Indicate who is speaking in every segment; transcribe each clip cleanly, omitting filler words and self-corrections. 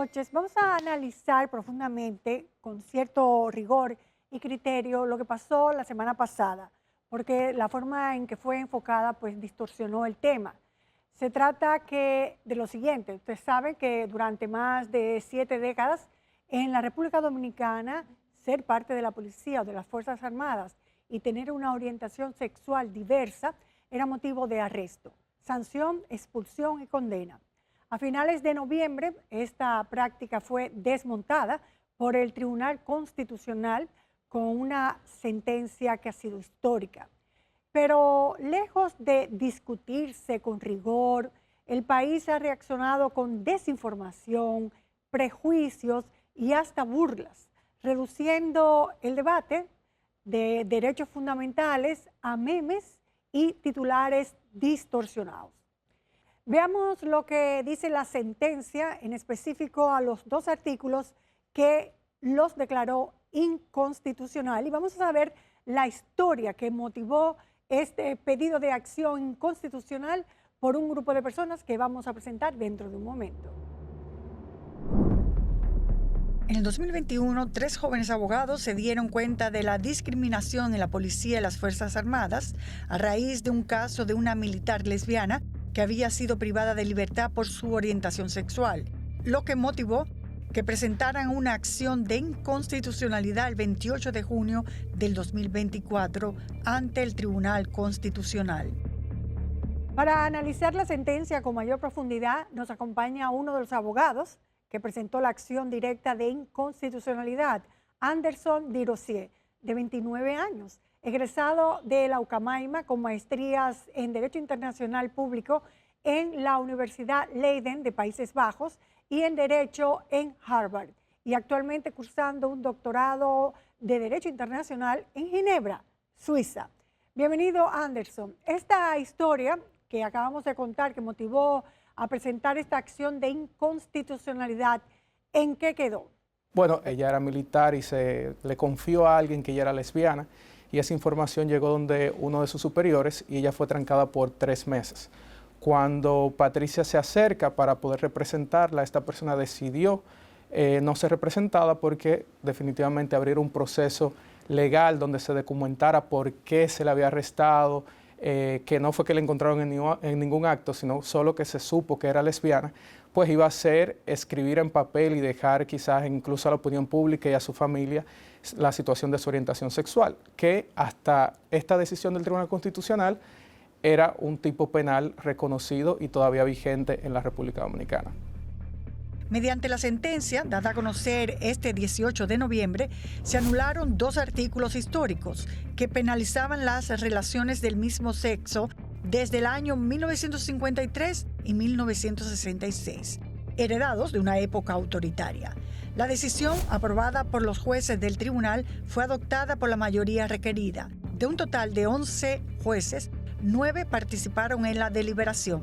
Speaker 1: noches. Vamos a analizar profundamente, con cierto rigor y criterio, lo que pasó la semana pasada, porque la forma en que fue enfocada pues distorsionó el tema. Se trata de lo siguiente. Ustedes saben que durante más de 7 décadas en la República Dominicana, ser parte de la policía o de las Fuerzas Armadas y tener una orientación sexual diversa era motivo de arresto, sanción, expulsión y condena. A finales de noviembre, esta práctica fue desmontada por el Tribunal Constitucional con una sentencia que ha sido histórica. Pero lejos de discutirse con rigor, el país ha reaccionado con desinformación, prejuicios y hasta burlas, reduciendo el debate de derechos fundamentales a memes y titulares distorsionados. Veamos lo que dice la sentencia, en específico a los 2 artículos que los declaró inconstitucional. Y vamos a saber la historia que motivó este pedido de acción inconstitucional por un grupo de personas que vamos a presentar dentro de un momento.
Speaker 2: En el 2021, 3 jóvenes abogados se dieron cuenta de la discriminación en la policía y las Fuerzas Armadas a raíz de un caso de una militar lesbiana que había sido privada de libertad por su orientación sexual, lo que motivó que presentaran una acción de inconstitucionalidad el 28 de junio del 2024 ante el Tribunal Constitucional.
Speaker 1: Para analizar la sentencia con mayor profundidad, nos acompaña uno de los abogados que presentó la acción directa de inconstitucionalidad, Anderson Di Rossier, de 29 años, egresado de la Ucamaima con maestrías en Derecho Internacional Público en la Universidad Leiden de Países Bajos y en Derecho en Harvard, y actualmente cursando un doctorado de Derecho Internacional en Ginebra, Suiza. Bienvenido, Anderson. Esta historia que acabamos de contar, que motivó a presentar esta acción de inconstitucionalidad, ¿en qué quedó?
Speaker 3: Bueno, ella era militar y se le confió a alguien que ella era lesbiana, y esa información llegó donde uno de sus superiores y ella fue trancada por 3 meses. Cuando Patricia se acerca para poder representarla, esta persona decidió no ser representada porque definitivamente abrir un proceso legal donde se documentara por qué se le había arrestado, que no fue que le encontraron en ningún acto, sino solo que se supo que era lesbiana, pues iba a ser escribir en papel y dejar quizás incluso a la opinión pública y a su familia la situación de su orientación sexual, que hasta esta decisión del Tribunal Constitucional era un tipo penal reconocido y todavía vigente en la República Dominicana.
Speaker 2: Mediante la sentencia, dada a conocer este 18 de noviembre, se anularon 2 artículos históricos que penalizaban las relaciones del mismo sexo desde el año 1953 y 1966, heredados de una época autoritaria. La decisión, aprobada por los jueces del tribunal, fue adoptada por la mayoría requerida. De un total de 11 jueces, 9 participaron en la deliberación.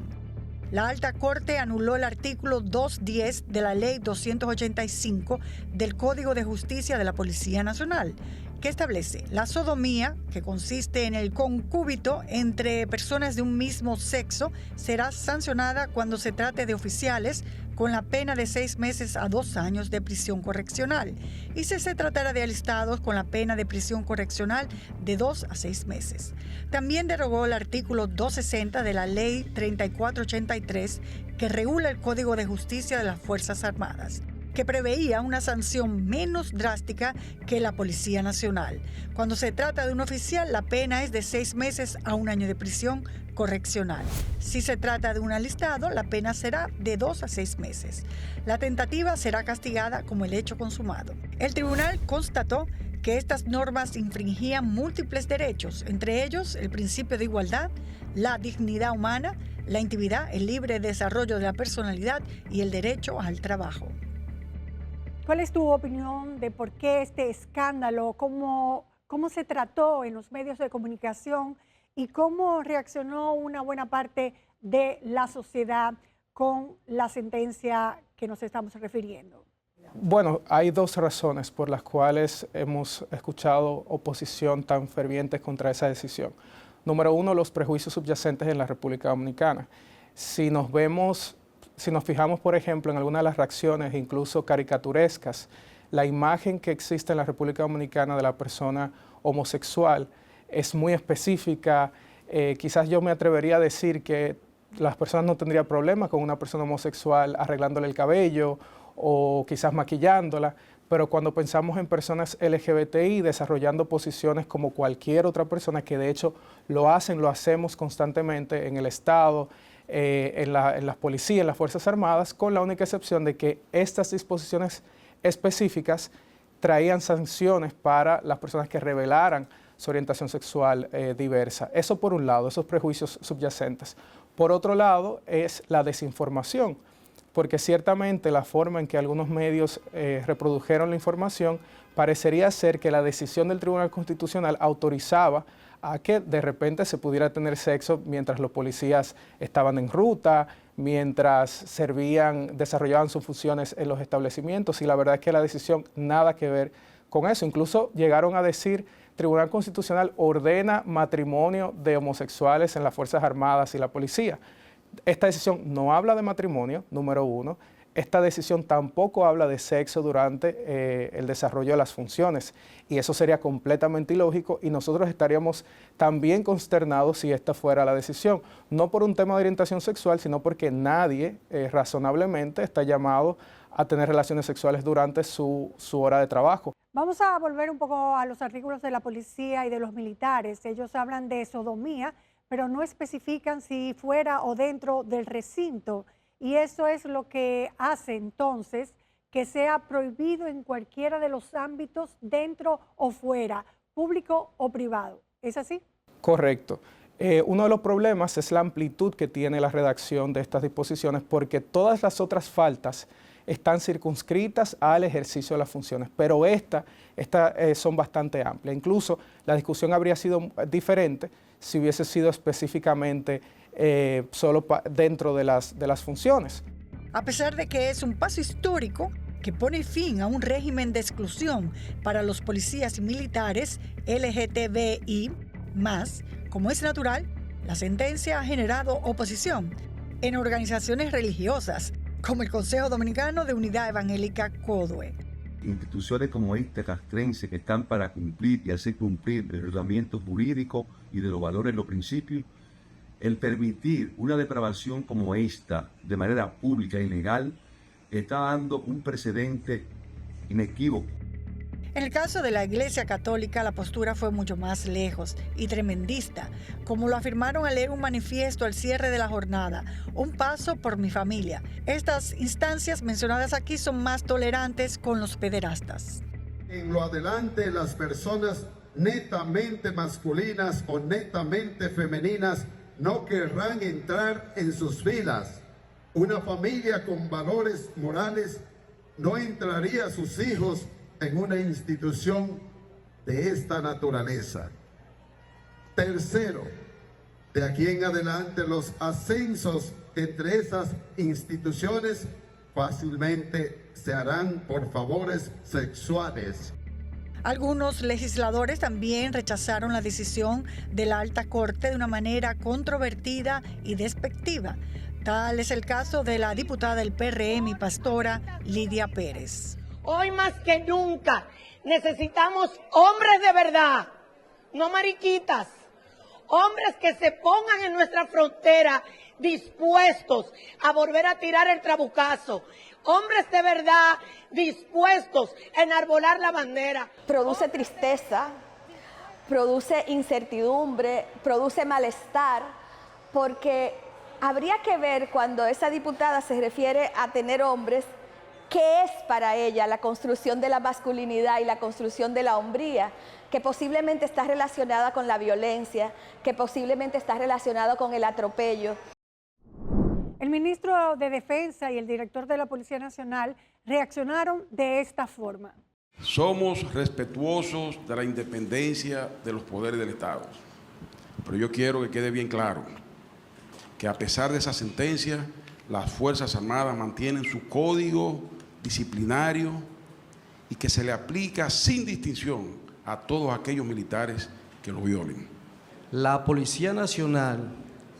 Speaker 2: La Alta Corte anuló el artículo 210 de la Ley 285 del Código de Justicia de la Policía Nacional, que establece la sodomía, que consiste en el concúbito entre personas de un mismo sexo, será sancionada cuando se trate de oficiales con la pena de 6 meses a 2 años de prisión correccional, y si se tratara de alistados con la pena de prisión correccional de 2 a 6 meses. También derogó el artículo 260 de la Ley 3483, que regula el Código de Justicia de las Fuerzas Armadas, que preveía una sanción menos drástica que la Policía Nacional. Cuando se trata de un oficial, la pena es de 6 meses a 1 año de prisión correccional. Si se trata de un alistado, la pena será de 2 a 6 meses. La tentativa será castigada como el hecho consumado. El tribunal constató que estas normas infringían múltiples derechos, entre ellos el principio de igualdad, la dignidad humana, la intimidad, el libre desarrollo de la personalidad y el derecho al trabajo.
Speaker 1: ¿Cuál es tu opinión de por qué este escándalo, cómo se trató en los medios de comunicación y cómo reaccionó una buena parte de la sociedad con la sentencia que nos estamos refiriendo?
Speaker 3: Bueno, hay 2 razones por las cuales hemos escuchado oposición tan ferviente contra esa decisión. Número 1, los prejuicios subyacentes en la República Dominicana. Si nos vemos si nos fijamos, por ejemplo, en algunas de las reacciones, incluso caricaturescas, la imagen que existe en la República Dominicana de la persona homosexual es muy específica. Quizás yo me atrevería a decir que las personas no tendrían problema con una persona homosexual arreglándole el cabello o quizás maquillándola, pero cuando pensamos en personas LGBTI desarrollando posiciones como cualquier otra persona, que de hecho lo hacemos constantemente en el Estado, en las policías, en las Fuerzas Armadas, con la única excepción de que estas disposiciones específicas traían sanciones para las personas que revelaran su orientación sexual diversa. Eso por un lado, esos prejuicios subyacentes. Por otro lado, es la desinformación, porque ciertamente la forma en que algunos medios reprodujeron la información parecería ser que la decisión del Tribunal Constitucional autorizaba a que de repente se pudiera tener sexo mientras los policías estaban en ruta, mientras desarrollaban sus funciones en los establecimientos, y la verdad es que la decisión nada que ver con eso. Incluso llegaron a decir, Tribunal Constitucional ordena matrimonio de homosexuales en las Fuerzas Armadas y la policía. Esta decisión no habla de matrimonio, número uno. Esta decisión tampoco habla de sexo durante el desarrollo de las funciones, y eso sería completamente ilógico, y nosotros estaríamos también consternados si esta fuera la decisión, no por un tema de orientación sexual, sino porque nadie razonablemente está llamado a tener relaciones sexuales durante su hora de trabajo.
Speaker 1: Vamos a volver un poco a los artículos de la policía y de los militares. Ellos hablan de sodomía, pero no especifican si fuera o dentro del recinto. Y eso es lo que hace entonces que sea prohibido en cualquiera de los ámbitos, dentro o fuera, público o privado. ¿Es así?
Speaker 3: Correcto. Uno de los problemas es la amplitud que tiene la redacción de estas disposiciones, porque todas las otras faltas están circunscritas al ejercicio de las funciones, pero estas son bastante amplias. Incluso la discusión habría sido diferente si hubiese sido específicamente solo dentro de las funciones.
Speaker 2: A pesar de que es un paso histórico que pone fin a un régimen de exclusión para los policías y militares LGTBI+, como es natural, la sentencia ha generado oposición en organizaciones religiosas, como el Consejo Dominicano de Unidad Evangélica CODUE.
Speaker 4: Instituciones como esta castrense, que están para cumplir y hacer cumplir el ordenamiento jurídico y de los valores, los principios, el permitir una depravación como esta de manera pública y legal está dando un precedente inequívoco.
Speaker 2: En el caso de la Iglesia Católica, la postura fue mucho más lejos y tremendista, como lo afirmaron al leer un manifiesto al cierre de la jornada, Un paso por mi familia. Estas instancias mencionadas aquí son más tolerantes con los pederastas.
Speaker 5: En lo adelante, las personas netamente masculinas o netamente femeninas no querrán entrar en sus filas. Una familia con valores morales no entraría a sus hijos en una institución de esta naturaleza. Tercero, de aquí en adelante los ascensos entre esas instituciones fácilmente se harán por favores sexuales.
Speaker 2: Algunos legisladores también rechazaron la decisión de la Alta Corte de una manera controvertida y despectiva. Tal es el caso de la diputada del PRM y pastora Lidia Pérez.
Speaker 6: Hoy más que nunca necesitamos hombres de verdad, no mariquitas, hombres que se pongan en nuestra frontera dispuestos a volver a tirar el trabucazo, hombres de verdad dispuestos a enarbolar la bandera.
Speaker 7: Produce tristeza, produce incertidumbre, produce malestar, porque habría que ver cuando esa diputada se refiere a tener hombres, ¿qué es para ella la construcción de la masculinidad y la construcción de la hombría? Que posiblemente está relacionada con la violencia, que posiblemente está relacionada con el atropello.
Speaker 1: El ministro de Defensa y el director de la Policía Nacional reaccionaron de esta forma.
Speaker 8: Somos respetuosos de la independencia de los poderes del Estado, pero yo quiero que quede bien claro que a pesar de esa sentencia, las Fuerzas Armadas mantienen su código disciplinario y que se le aplica sin distinción a todos aquellos militares que lo violen.
Speaker 9: La Policía Nacional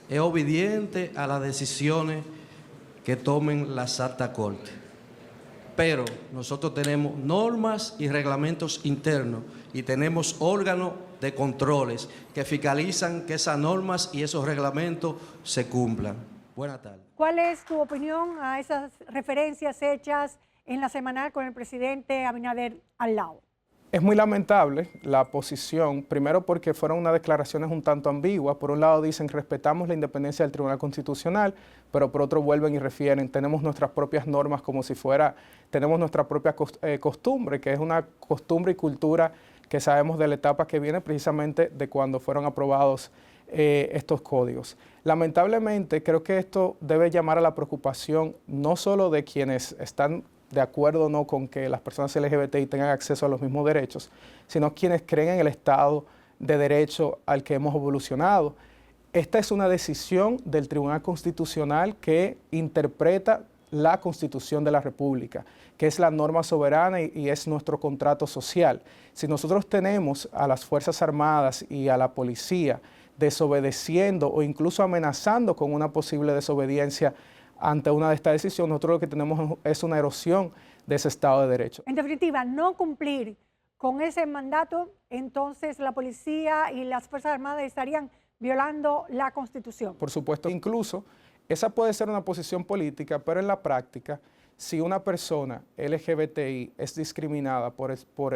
Speaker 9: es obediente a las decisiones que tomen las altas cortes. Pero nosotros tenemos normas y reglamentos internos y tenemos órganos de controles que fiscalizan que esas normas y esos reglamentos se cumplan. Buenas tardes.
Speaker 1: ¿Cuál es tu opinión a esas referencias hechas en la semanal con el presidente Abinader al lado?
Speaker 3: Es muy lamentable la posición, primero porque fueron unas declaraciones un tanto ambiguas. Por un lado dicen respetamos la independencia del Tribunal Constitucional, pero por otro vuelven y refieren tenemos nuestras propias normas como si fuera, tenemos nuestra propia costumbre, que es una costumbre y cultura que sabemos de la etapa que viene precisamente de cuando fueron aprobados estos códigos. Lamentablemente creo que esto debe llamar a la preocupación no solo de quienes están de acuerdo o no con que las personas LGBTI tengan acceso a los mismos derechos, sino quienes creen en el Estado de Derecho al que hemos evolucionado. Esta es una decisión del Tribunal Constitucional que interpreta la Constitución de la República, que es la norma soberana y es nuestro contrato social. Si nosotros tenemos a las Fuerzas Armadas y a la policía desobedeciendo o incluso amenazando con una posible desobediencia ante una de estas decisiones, nosotros lo que tenemos es una erosión de ese Estado de Derecho.
Speaker 1: En definitiva, no cumplir con ese mandato, entonces la policía y las Fuerzas Armadas estarían violando la Constitución.
Speaker 3: Por supuesto, incluso esa puede ser una posición política, pero en la práctica, si una persona LGBTI es discriminada por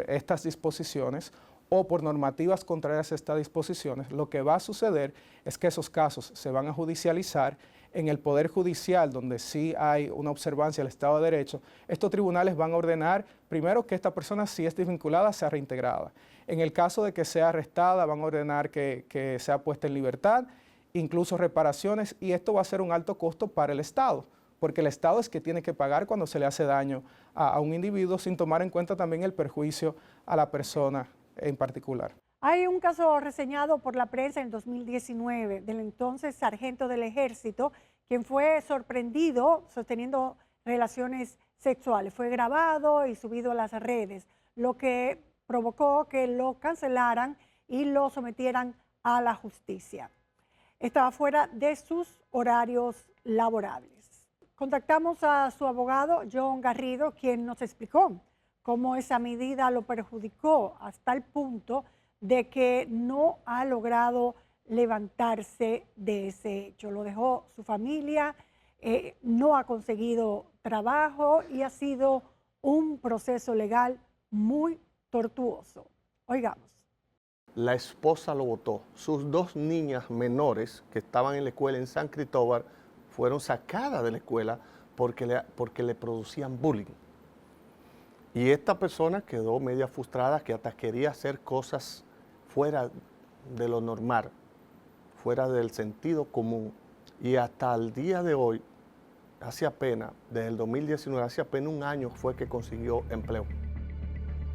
Speaker 3: estas disposiciones o por normativas contrarias a estas disposiciones, lo que va a suceder es que esos casos se van a judicializar en el Poder Judicial, donde sí hay una observancia del Estado de Derecho. Estos tribunales van a ordenar, primero, que esta persona, si es desvinculada, sea reintegrada. En el caso de que sea arrestada, van a ordenar que sea puesta en libertad, incluso reparaciones, y esto va a ser un alto costo para el Estado, porque el Estado es que tiene que pagar cuando se le hace daño a un individuo, sin tomar en cuenta también el perjuicio a la persona en particular.
Speaker 1: Hay un caso reseñado por la prensa en 2019 del entonces sargento del Ejército, quien fue sorprendido sosteniendo relaciones sexuales. Fue grabado y subido a las redes, lo que provocó que lo cancelaran y lo sometieran a la justicia. Estaba fuera de sus horarios laborables. Contactamos a su abogado, John Garrido, quien nos explicó cómo esa medida lo perjudicó hasta el punto de que no ha logrado levantarse de ese hecho. Lo dejó su familia, no ha conseguido trabajo y ha sido un proceso legal muy tortuoso. Oigamos.
Speaker 10: La esposa lo votó. Sus dos niñas menores que estaban en la escuela en San Cristóbal fueron sacadas de la escuela porque le producían bullying. Y esta persona quedó media frustrada, que hasta quería hacer cosas fuera de lo normal, fuera del sentido común. Y hasta el día de hoy, hace apenas, desde el 2019, hace apenas un año fue que consiguió empleo.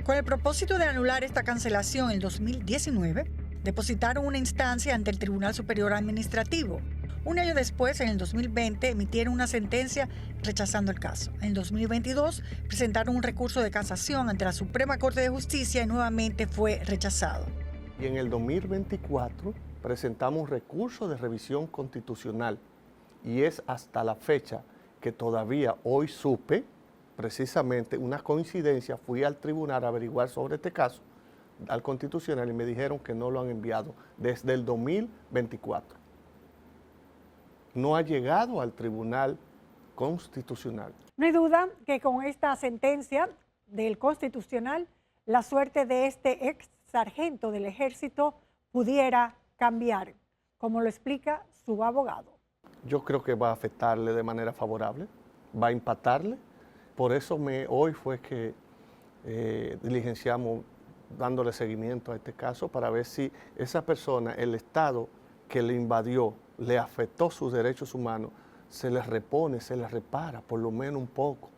Speaker 2: Con el propósito de anular esta cancelación en 2019, depositaron una instancia ante el Tribunal Superior Administrativo. Un año después, en el 2020, emitieron una sentencia rechazando el caso. En 2022, presentaron un recurso de casación ante la Suprema Corte de Justicia y nuevamente fue rechazado.
Speaker 10: Y en el 2024 presentamos un recurso de revisión constitucional y es hasta la fecha que todavía hoy supe, precisamente una coincidencia, fui al tribunal a averiguar sobre este caso, al Constitucional, y me dijeron que no lo han enviado desde el 2024. No ha llegado al Tribunal Constitucional.
Speaker 1: No hay duda que con esta sentencia del Constitucional, la suerte de este ex sargento del Ejército pudiera cambiar, como lo explica su abogado.
Speaker 10: Yo creo que va a afectarle de manera favorable, va a impactarle. Por eso hoy fue que diligenciamos dándole seguimiento a este caso para ver si esa persona, el Estado que le invadió, le afectó sus derechos humanos, se les repone, se les repara por lo menos un poco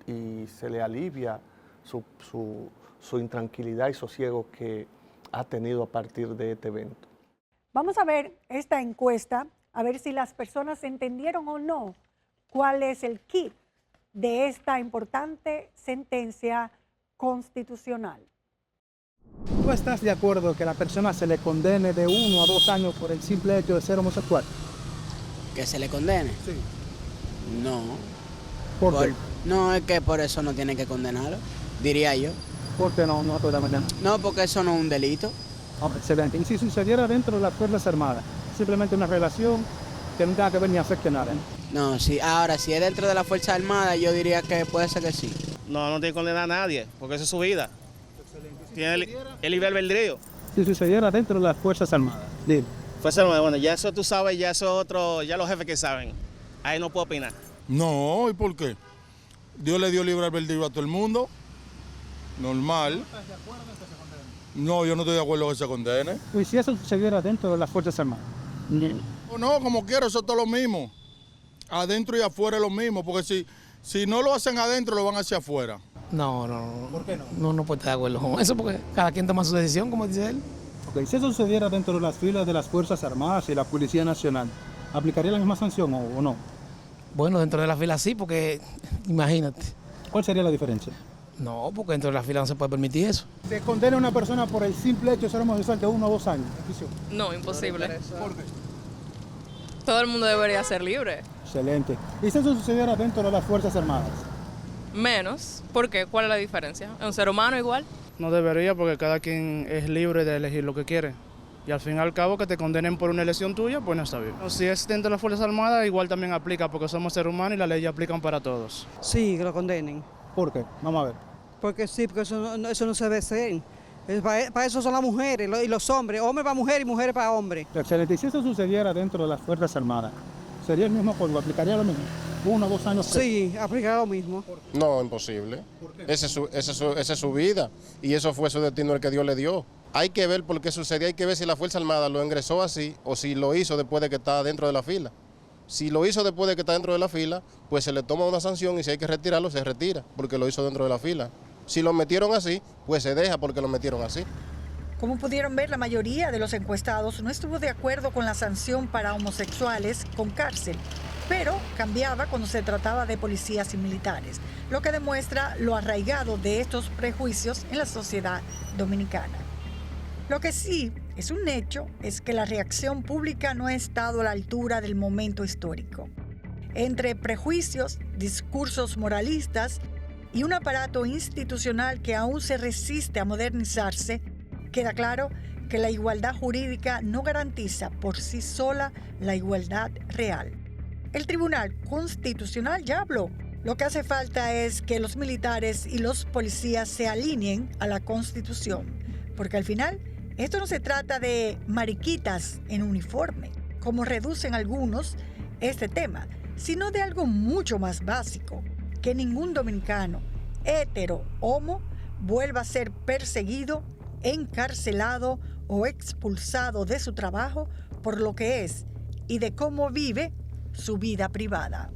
Speaker 10: y se le alivia su intranquilidad y sosiego que ha tenido a partir de este evento.
Speaker 1: Vamos a ver esta encuesta, a ver si las personas entendieron o no cuál es el kit de esta importante sentencia constitucional.
Speaker 11: ¿Tú estás de acuerdo que a la persona se le condene de 1 a 2 años por el simple hecho de ser homosexual?
Speaker 12: ¿Que se le condene?
Speaker 11: Sí.
Speaker 12: No.
Speaker 11: ¿Por qué?
Speaker 12: No, es que por eso no tienen que condenarlo, diría yo.
Speaker 11: ¿Por qué no toda mañana?
Speaker 12: No, porque eso no es un delito.
Speaker 11: Excelente. ¿Y si sucediera dentro de las Fuerzas Armadas? Simplemente una relación que no tenga que ver ni afecte a nada.
Speaker 12: No, sí. Ahora, si es dentro de la Fuerza Armada, yo diría que puede ser que sí.
Speaker 13: No, no tiene que condenar a nadie, porque esa es su vida. Tiene el libre albedrío.
Speaker 11: Si sucediera dentro de las Fuerzas Armadas. Dime.
Speaker 13: Fuerza Armada, bueno, ya eso tú sabes, ya eso otro, ya los jefes que saben. Ahí no puedo opinar.
Speaker 14: No, ¿y por qué? Dios le dio libre albedrío a todo el mundo. Normal.
Speaker 11: ¿Estás de acuerdo en que se condene?
Speaker 14: No, yo no estoy de acuerdo que se condene.
Speaker 11: Y si eso sucediera dentro de las Fuerzas Armadas.
Speaker 14: No, como quiero, eso es todo lo mismo. Adentro y afuera es lo mismo, porque si no lo hacen adentro, lo van hacia afuera.
Speaker 15: No, no.
Speaker 11: ¿Por qué no?
Speaker 15: No puede estar de acuerdo con eso porque cada quien toma su decisión, como dice él.
Speaker 11: Ok, si eso sucediera dentro de las filas de las Fuerzas Armadas y la Policía Nacional, ¿aplicaría la misma sanción o no?
Speaker 15: Bueno, dentro de la fila sí, porque imagínate.
Speaker 11: ¿Cuál sería la diferencia?
Speaker 15: No, porque dentro de la fila no se puede permitir eso.
Speaker 11: ¿Se condena a una persona por el simple hecho de ser homosexual de 1 o 2 años de prisión?
Speaker 16: No, imposible.
Speaker 11: ¿Por qué?
Speaker 16: Todo el mundo debería ser libre.
Speaker 11: Excelente. ¿Y si eso sucediera dentro de las Fuerzas Armadas?
Speaker 16: Menos. ¿Por qué? ¿Cuál es la diferencia? ¿Es un ser humano igual?
Speaker 17: No debería porque cada quien es libre de elegir lo que quiere. Y al fin y al cabo que te condenen por una elección tuya, pues no está bien. Si es dentro de las Fuerzas Armadas, igual también aplica porque somos seres humanos y las leyes aplican para todos.
Speaker 18: Sí, que lo condenen.
Speaker 11: ¿Por qué? Vamos a ver.
Speaker 18: Porque sí, porque eso no se debe ser. Para eso son las mujeres y los hombres. Hombres para mujeres y mujeres para hombres.
Speaker 11: Excelente. ¿Y si eso sucediera dentro de las Fuerzas Armadas? ¿Sería el mismo código? ¿Aplicaría lo mismo? 1 o 2 años.
Speaker 18: Sí, aplicaría lo mismo.
Speaker 19: No, imposible. Esa es su vida y eso fue su destino el que Dios le dio. Hay que ver por qué sucedió, hay que ver si la Fuerza Armada lo ingresó así o si lo hizo después de que está dentro de la fila. Si lo hizo después de que está dentro de la fila, pues se le toma una sanción y si hay que retirarlo, se retira porque lo hizo dentro de la fila. Si lo metieron así, pues se deja porque lo metieron así.
Speaker 2: Como pudieron ver, la mayoría de los encuestados no estuvo de acuerdo con la sanción para homosexuales con cárcel, pero cambiaba cuando se trataba de policías y militares, lo que demuestra lo arraigado de estos prejuicios en la sociedad dominicana. Lo que sí es un hecho es que la reacción pública no ha estado a la altura del momento histórico. Entre prejuicios, discursos moralistas y un aparato institucional que aún se resiste a modernizarse, queda claro que la igualdad jurídica no garantiza por sí sola la igualdad real. El Tribunal Constitucional ya habló. Lo que hace falta es que los militares y los policías se alineen a la Constitución, porque al final esto no se trata de mariquitas en uniforme, como reducen algunos este tema, sino de algo mucho más básico, que ningún dominicano, hetero, homo, vuelva a ser perseguido, encarcelado o expulsado de su trabajo por lo que es y de cómo vive su vida privada.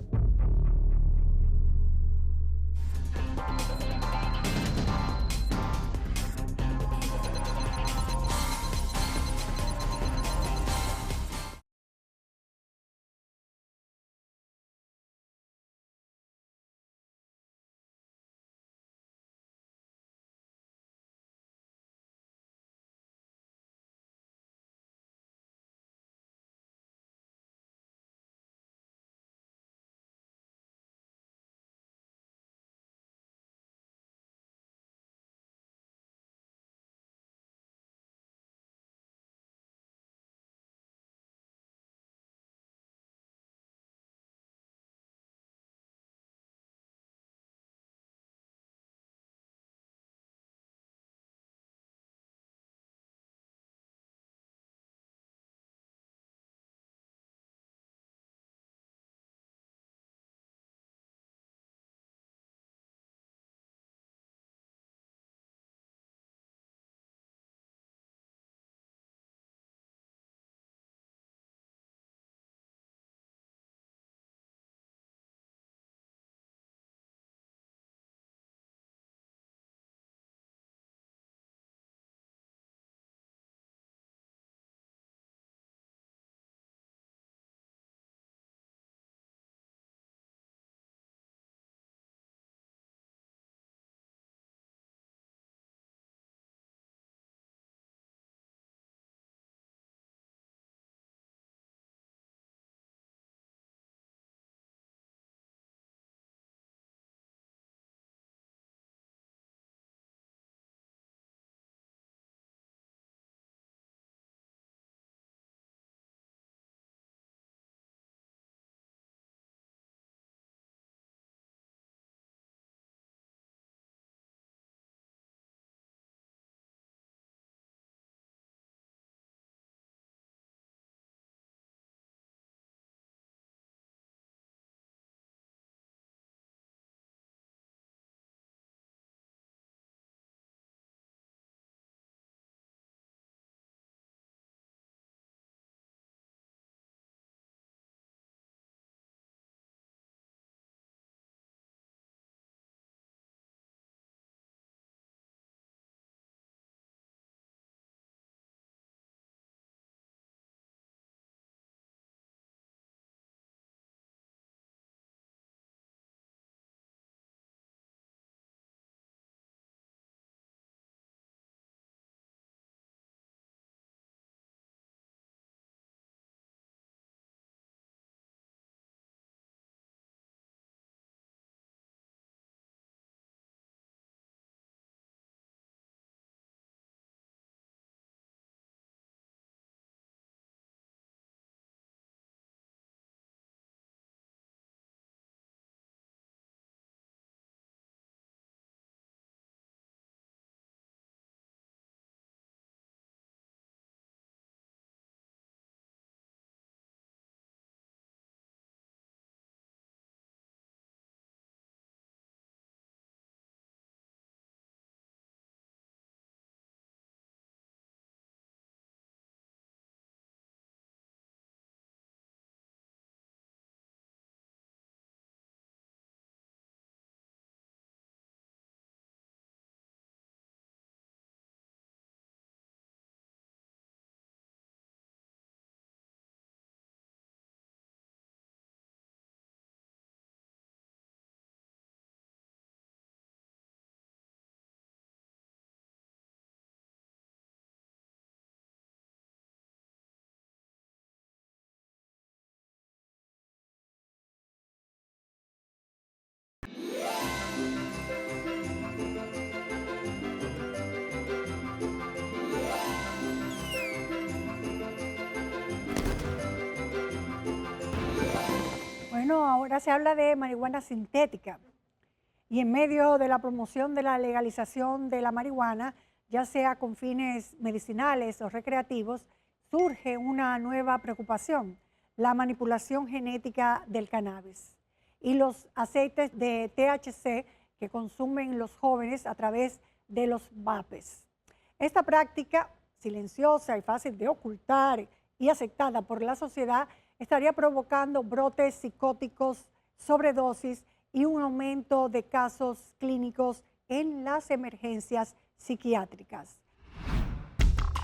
Speaker 1: Ya se habla de marihuana sintética y en medio de la promoción de la legalización de la marihuana, ya sea con fines medicinales o recreativos, surge una nueva preocupación, la manipulación genética del cannabis y los aceites de THC que consumen los jóvenes a través de los vapes. Esta práctica, silenciosa y fácil de ocultar y aceptada por la sociedad, estaría provocando brotes psicóticos, sobredosis y un aumento de casos clínicos en las emergencias psiquiátricas.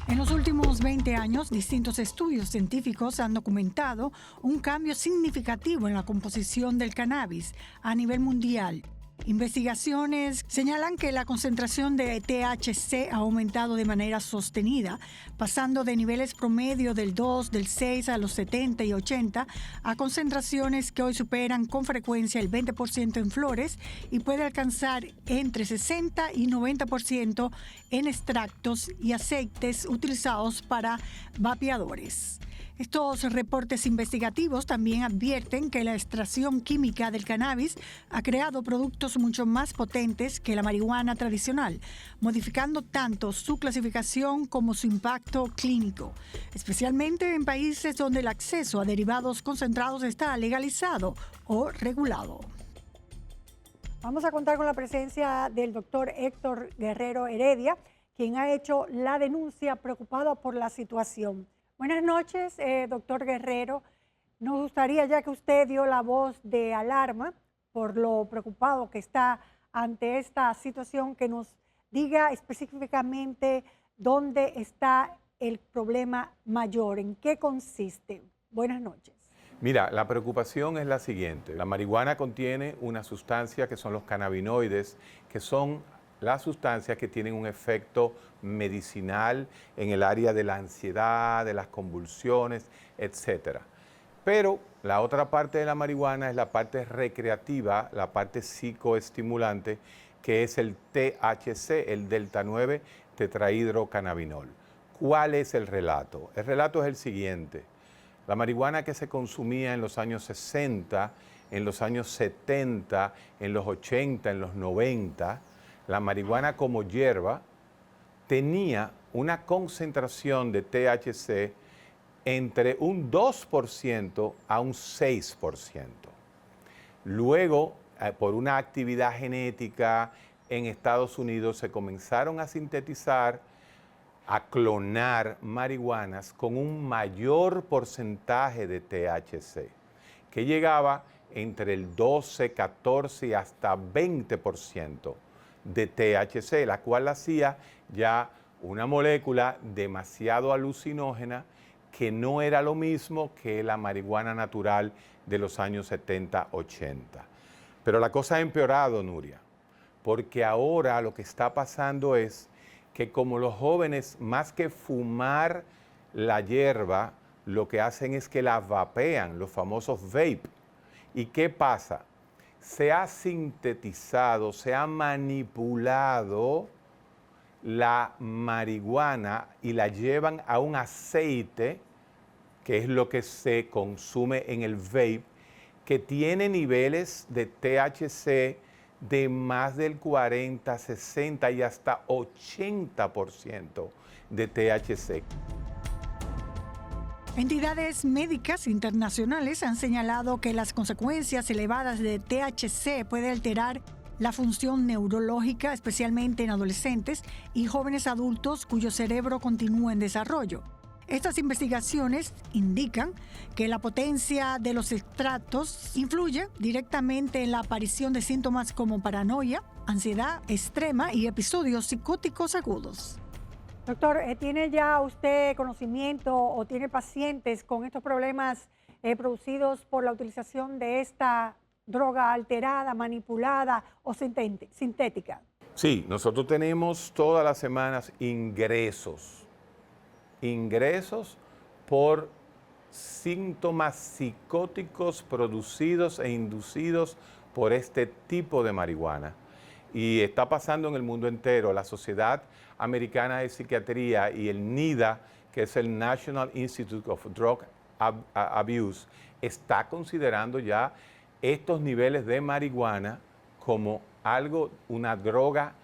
Speaker 2: En los últimos 20 años, distintos estudios científicos han documentado un cambio significativo en la composición del cannabis a nivel mundial. Investigaciones señalan que la concentración de THC ha aumentado de manera sostenida, pasando de niveles promedio del 2, del 6 a los 70 y 80 a concentraciones que hoy superan con frecuencia el 20% en flores y puede alcanzar entre 60 y 90% en extractos y aceites utilizados para vapeadores. Estos reportes investigativos también advierten que la extracción química del cannabis ha creado productos mucho más potentes que la marihuana tradicional, modificando tanto su clasificación como su impacto clínico, especialmente en países donde el acceso a derivados concentrados está legalizado o regulado.
Speaker 1: Vamos a contar con la presencia del doctor Héctor Guerrero Heredia, quien ha hecho la denuncia preocupado por la situación. Buenas noches, doctor Guerrero. Nos gustaría, ya que usted dio la voz de alarma por lo preocupado que está ante esta situación, que nos diga específicamente dónde está el problema mayor, en qué consiste. Buenas noches.
Speaker 20: Mira, la preocupación es la siguiente. La marihuana contiene una sustancia que son los cannabinoides, que son las sustancias que tienen un efecto medicinal en el área de la ansiedad, de las convulsiones, etc. Pero la otra parte de la marihuana es la parte recreativa, la parte psicoestimulante, que es el THC, el delta 9 tetrahidrocannabinol. ¿Cuál es el relato? El relato es el siguiente. La marihuana que se consumía en los años 60, en los años 70, en los 80, en los 90, la marihuana como hierba tenía una concentración de THC entre un 2% a un 6%. Luego, por una actividad genética en Estados Unidos, se comenzaron a sintetizar, a clonar marihuanas con un mayor porcentaje de THC, que llegaba entre el 12, 14 y hasta 20% de THC, la cual hacía ya una molécula demasiado alucinógena que no era lo mismo que la marihuana natural de los años 70, 80. Pero la cosa ha empeorado, Nuria, porque ahora lo que está pasando es que como los jóvenes, más que fumar la hierba, lo que hacen es que la vapean, los famosos vape. ¿Y qué pasa? Se ha sintetizado, se ha manipulado la marihuana y la llevan a un aceite, que es lo que se consume en el vape, que tiene niveles de THC de más del 40, 60 y hasta 80% de THC.
Speaker 2: Entidades médicas internacionales han señalado que las consecuencias elevadas de THC pueden alterar la función neurológica, especialmente en adolescentes y jóvenes adultos cuyo cerebro continúa en desarrollo. Estas investigaciones indican que la potencia de los extractos influye directamente en la aparición de síntomas como paranoia, ansiedad extrema y episodios psicóticos agudos.
Speaker 1: Doctor, ¿tiene ya usted conocimiento o tiene pacientes con estos problemas producidos por la utilización de esta droga alterada, manipulada o sintética?
Speaker 20: Sí, nosotros tenemos todas las semanas ingresos por síntomas psicóticos producidos e inducidos por este tipo de marihuana. Y está pasando en el mundo entero. La Sociedad Americana de Psiquiatría y el NIDA, que es el National Institute of Drug Abuse, está considerando ya estos niveles de marihuana como algo, una droga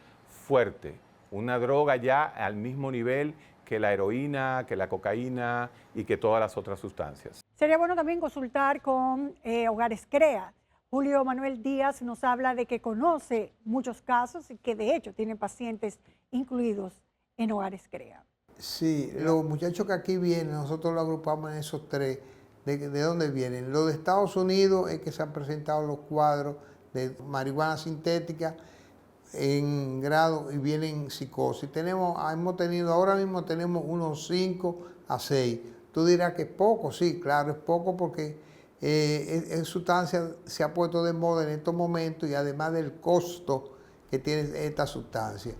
Speaker 20: fuerte, una droga ya al mismo nivel que la heroína, que la cocaína y que todas las otras sustancias.
Speaker 1: Sería bueno también consultar con Hogares CREA. Julio Manuel Díaz nos habla de que conoce muchos casos y que de hecho tiene pacientes incluidos en Hogares CREA.
Speaker 21: Sí, los muchachos que aquí vienen, nosotros lo agrupamos en esos tres. ¿De dónde vienen? Los de Estados Unidos es que se han presentado los cuadros de marihuana sintética en grado y vienen psicosis. Ahora mismo tenemos unos 5 a 6. Tú dirás que es poco, sí, claro, es poco porque es sustancia se ha puesto de moda en estos momentos y además del costo que tiene esta sustancia.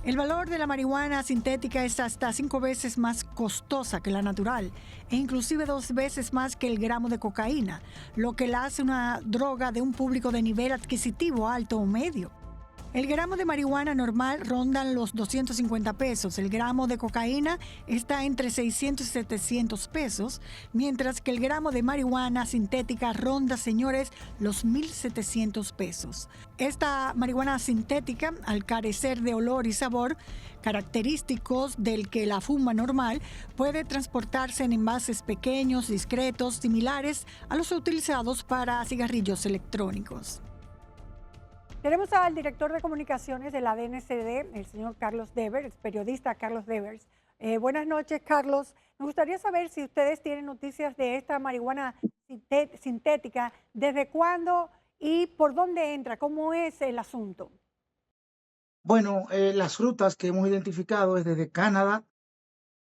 Speaker 2: El valor de la marihuana sintética es hasta 5 veces más costosa que la natural e inclusive 2 veces más que el gramo de cocaína, lo que la hace una droga de un público de nivel adquisitivo alto o medio. El gramo de marihuana normal rondan los 250 pesos, el gramo de cocaína está entre 600 y 700 pesos, mientras que el gramo de marihuana sintética ronda, señores, los 1.700 pesos. Esta marihuana sintética, al carecer de olor y sabor, característicos del que la fuma normal, puede transportarse en envases pequeños, discretos, similares a los utilizados para cigarrillos electrónicos.
Speaker 1: Tenemos al director de comunicaciones de la DNCD, el señor Carlos Devers, el periodista Carlos Devers. Buenas noches, Carlos. Me gustaría saber si ustedes tienen noticias de esta marihuana sintética, desde cuándo y por dónde entra, cómo es el asunto.
Speaker 22: Bueno, las rutas que hemos identificado es desde Canadá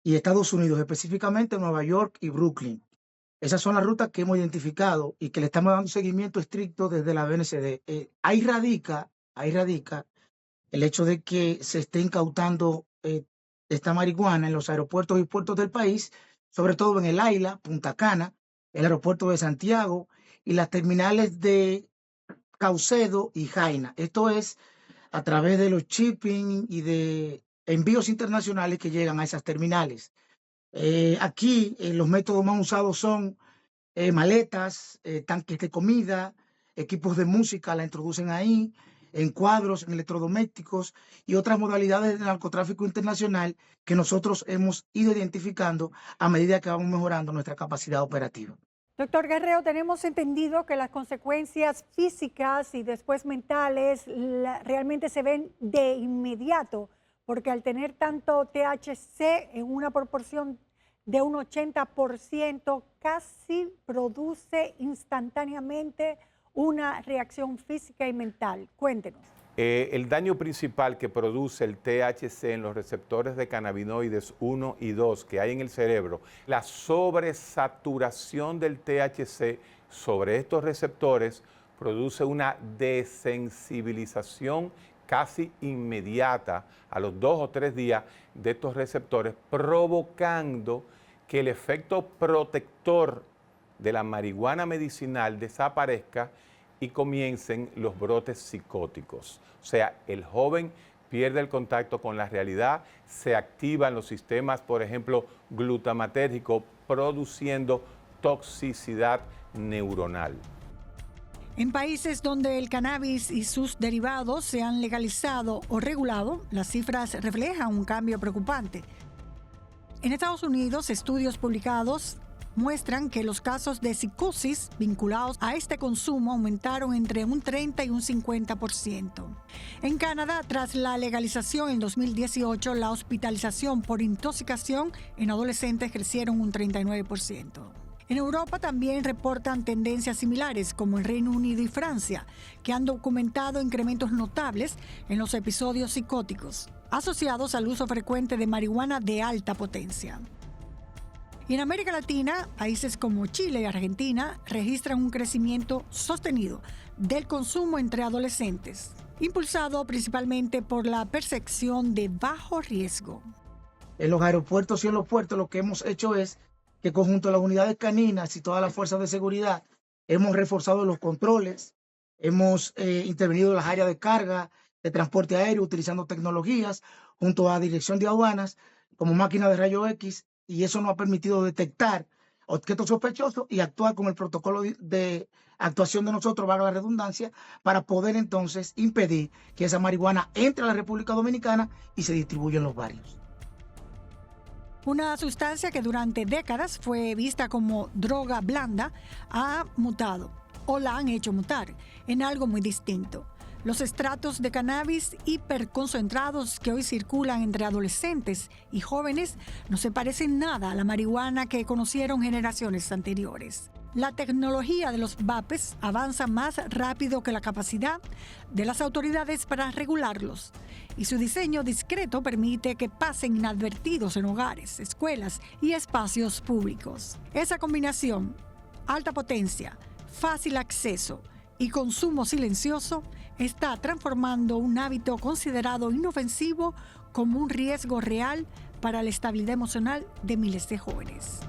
Speaker 22: y Estados Unidos, específicamente Nueva York y Brooklyn. Esas son las rutas que hemos identificado y que le estamos dando seguimiento estricto desde la DNCD. Ahí radica el hecho de que se esté incautando esta marihuana en los aeropuertos y puertos del país, sobre todo en el AILA, Punta Cana, el aeropuerto de Santiago y las terminales de Caucedo y Jaina. Esto es a través de los shipping y de envíos internacionales que llegan a esas terminales. Aquí los métodos más usados son maletas, tanques de comida, equipos de música, la introducen ahí, en cuadros, en electrodomésticos y otras modalidades de narcotráfico internacional que nosotros hemos ido identificando a medida que vamos mejorando nuestra capacidad operativa.
Speaker 1: Doctor Guerrero, tenemos entendido que las consecuencias físicas y después mentales realmente se ven de inmediato, porque al tener tanto THC en una proporción de un 80%, casi produce instantáneamente una reacción física y mental. Cuéntenos.
Speaker 20: El daño principal que produce el THC en los receptores de cannabinoides 1 y 2 que hay en el cerebro, la sobresaturación del THC sobre estos receptores produce una desensibilización casi inmediata a los 2 o 3 días de estos receptores, provocando que el efecto protector de la marihuana medicinal desaparezca y comiencen los brotes psicóticos. O sea, el joven pierde el contacto con la realidad, se activan los sistemas, por ejemplo, glutamatérgico, produciendo toxicidad neuronal.
Speaker 2: En países donde el cannabis y sus derivados se han legalizado o regulado, las cifras reflejan un cambio preocupante. En Estados Unidos, estudios publicados muestran que los casos de psicosis vinculados a este consumo aumentaron entre un 30 y un 50%. En Canadá, tras la legalización en 2018, la hospitalización por intoxicación en adolescentes crecieron un 39%. En Europa también reportan tendencias similares, como en Reino Unido y Francia, que han documentado incrementos notables en los episodios psicóticos, asociados al uso frecuente de marihuana de alta potencia. Y en América Latina, países como Chile y Argentina registran un crecimiento sostenido del consumo entre adolescentes, impulsado principalmente por la percepción de bajo riesgo.
Speaker 22: En los aeropuertos y en los puertos lo que hemos hecho es que conjunto a las unidades caninas y todas las fuerzas de seguridad hemos reforzado los controles, hemos intervenido en las áreas de carga, de transporte aéreo, utilizando tecnologías junto a Dirección de Aduanas como máquina de rayos X, y eso nos ha permitido detectar objeto sospechoso y actuar con el protocolo de actuación de nosotros, valga la redundancia, para poder entonces impedir que esa marihuana entre a la República Dominicana y se distribuya en los barrios.
Speaker 2: Una sustancia que durante décadas fue vista como droga blanda ha mutado o la han hecho mutar en algo muy distinto. Los estratos de cannabis hiperconcentrados que hoy circulan entre adolescentes y jóvenes no se parecen nada a la marihuana que conocieron generaciones anteriores. La tecnología de los vapes avanza más rápido que la capacidad de las autoridades para regularlos, y su diseño discreto permite que pasen inadvertidos en hogares, escuelas y espacios públicos. Esa combinación, alta potencia, fácil acceso y consumo silencioso, está transformando un hábito considerado inofensivo como un riesgo real para la estabilidad emocional de miles de jóvenes.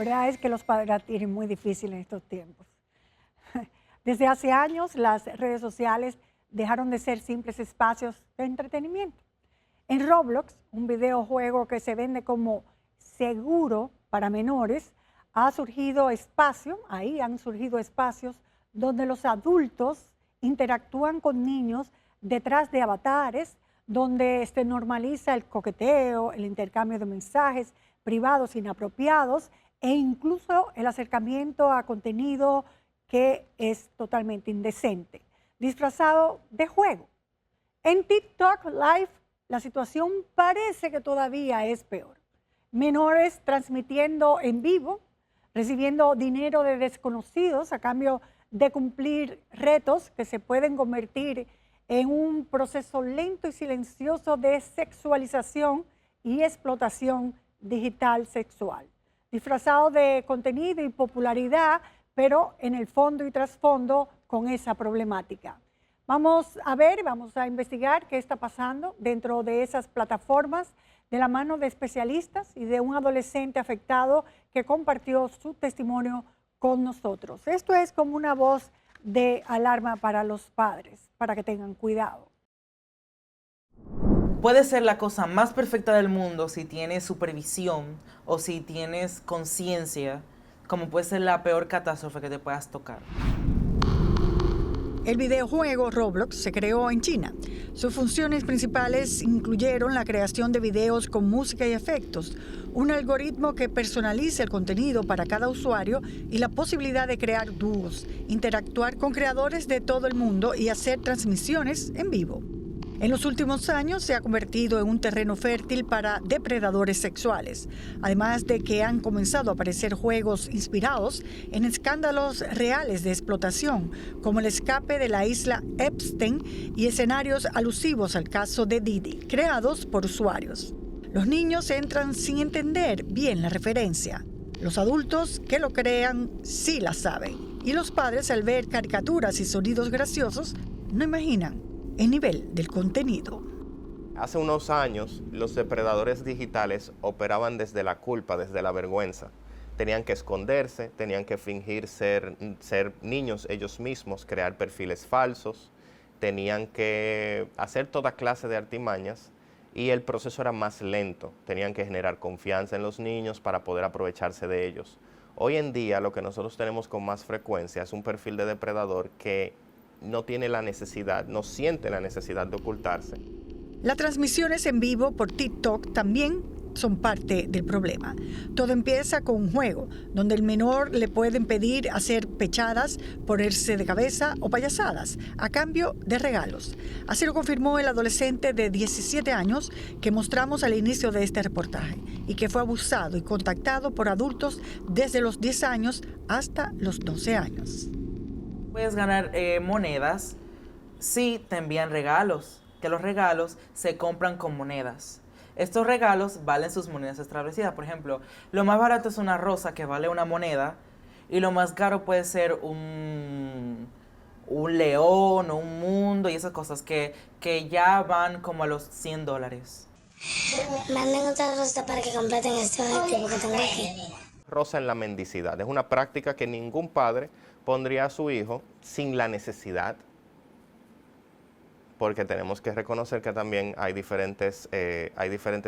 Speaker 1: verdad es que los padres la tienen muy difícil en estos tiempos. Desde hace años, las redes sociales dejaron de ser simples espacios de entretenimiento. En Roblox, un videojuego que se vende como seguro para menores, han surgido espacios donde los adultos interactúan con niños detrás de avatares, donde se normaliza el coqueteo, el intercambio de mensajes privados inapropiados e incluso el acercamiento a contenido que es totalmente indecente, disfrazado de juego. En TikTok Live, la situación parece que todavía es peor. Menores transmitiendo en vivo, recibiendo dinero de desconocidos a cambio de cumplir retos que se pueden convertir en un proceso lento y silencioso de sexualización y explotación digital sexual, disfrazado de contenido y popularidad, pero en el fondo y trasfondo con esa problemática. Vamos a investigar qué está pasando dentro de esas plataformas de la mano de especialistas y de un adolescente afectado que compartió su testimonio con nosotros. Esto es como una voz de alarma para los padres, para que tengan cuidado.
Speaker 4: Puede ser la cosa más perfecta del mundo si tienes supervisión o si tienes conciencia, como puede ser la peor catástrofe que te puedas tocar.
Speaker 2: El videojuego Roblox se creó en China. Sus funciones principales incluyeron la creación de videos con música y efectos, un algoritmo que personaliza el contenido para cada usuario y la posibilidad de crear dúos, interactuar con creadores de todo el mundo y hacer transmisiones en vivo. En los últimos años se ha convertido en un terreno fértil para depredadores sexuales, además de que han comenzado a aparecer juegos inspirados en escándalos reales de explotación, como el escape de la isla Epstein y escenarios alusivos al caso de Didi, creados por usuarios. Los niños entran sin entender bien la referencia. Los adultos que lo crean sí la saben. Y los padres, al ver caricaturas y sonidos graciosos, no imaginan el nivel del contenido.
Speaker 5: Hace unos años, los depredadores digitales operaban desde la culpa, desde la vergüenza. Tenían que esconderse, tenían que fingir ser niños ellos mismos, crear perfiles falsos, tenían que hacer toda clase de artimañas y el proceso era más lento. Tenían que generar confianza en los niños para poder aprovecharse de ellos. Hoy en día, lo que nosotros tenemos con más frecuencia es un perfil de depredador que no tiene la necesidad, no siente la necesidad de ocultarse.
Speaker 2: Las transmisiones en vivo por TikTok también son parte del problema. Todo empieza con un juego, donde el menor le pueden pedir hacer pechadas, ponerse de cabeza o payasadas, a cambio de regalos. Así lo confirmó el adolescente de 17 años que mostramos al inicio de este reportaje y que fue abusado y contactado por adultos desde los 10 años hasta los 12 años.
Speaker 4: Puedes ganar monedas si te envían regalos, que los regalos se compran con monedas. Estos regalos valen sus monedas establecidas. Por ejemplo, lo más barato es una rosa que vale una moneda y lo más caro puede ser un león o un mundo y esas cosas que ya van como a los $100.
Speaker 23: Manden otra rosa para que completen este objetivo que tengo aquí.
Speaker 5: Rosa en la mendicidad. Es una práctica que ningún padre pondría a su hijo sin la necesidad, porque tenemos que reconocer que también hay diferentes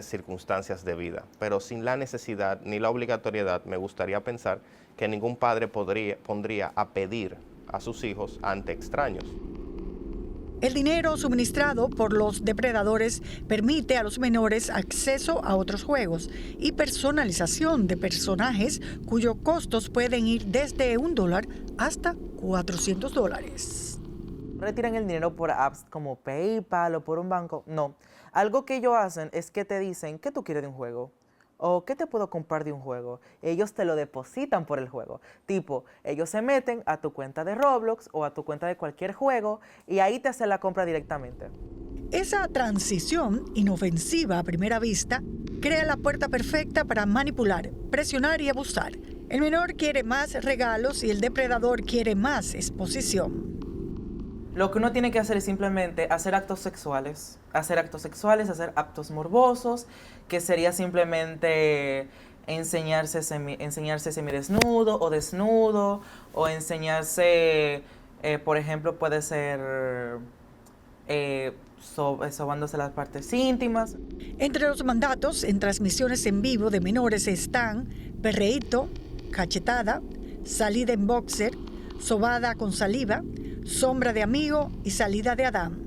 Speaker 5: circunstancias de vida, pero sin la necesidad ni la obligatoriedad, me gustaría pensar que ningún padre pondría a pedir a sus hijos ante extraños.
Speaker 2: El dinero suministrado por los depredadores permite a los menores acceso a otros juegos y personalización de personajes cuyos costos pueden ir desde $1 hasta $400.
Speaker 4: Retiran el dinero por apps como PayPal o por un banco. No. Algo que ellos hacen es que te dicen, ¿qué tú quieres de un juego? ¿O qué te puedo comprar de un juego? Ellos te lo depositan por el juego. Tipo, ellos se meten a tu cuenta de Roblox o a tu cuenta de cualquier juego y ahí te hacen la compra directamente.
Speaker 2: Esa transición, inofensiva a primera vista, crea la puerta perfecta para manipular, presionar y abusar. El menor quiere más regalos y el depredador quiere más exposición.
Speaker 4: Lo que uno tiene que hacer es simplemente hacer actos sexuales, hacer actos morbosos, que sería simplemente enseñarse semidesnudo o desnudo, o enseñarse, por ejemplo, puede ser sobándose las partes íntimas.
Speaker 2: Entre los mandatos en transmisiones en vivo de menores están perreíto, cachetada, salida en boxer, sobada con saliva, sombra de amigo y salida de Adán.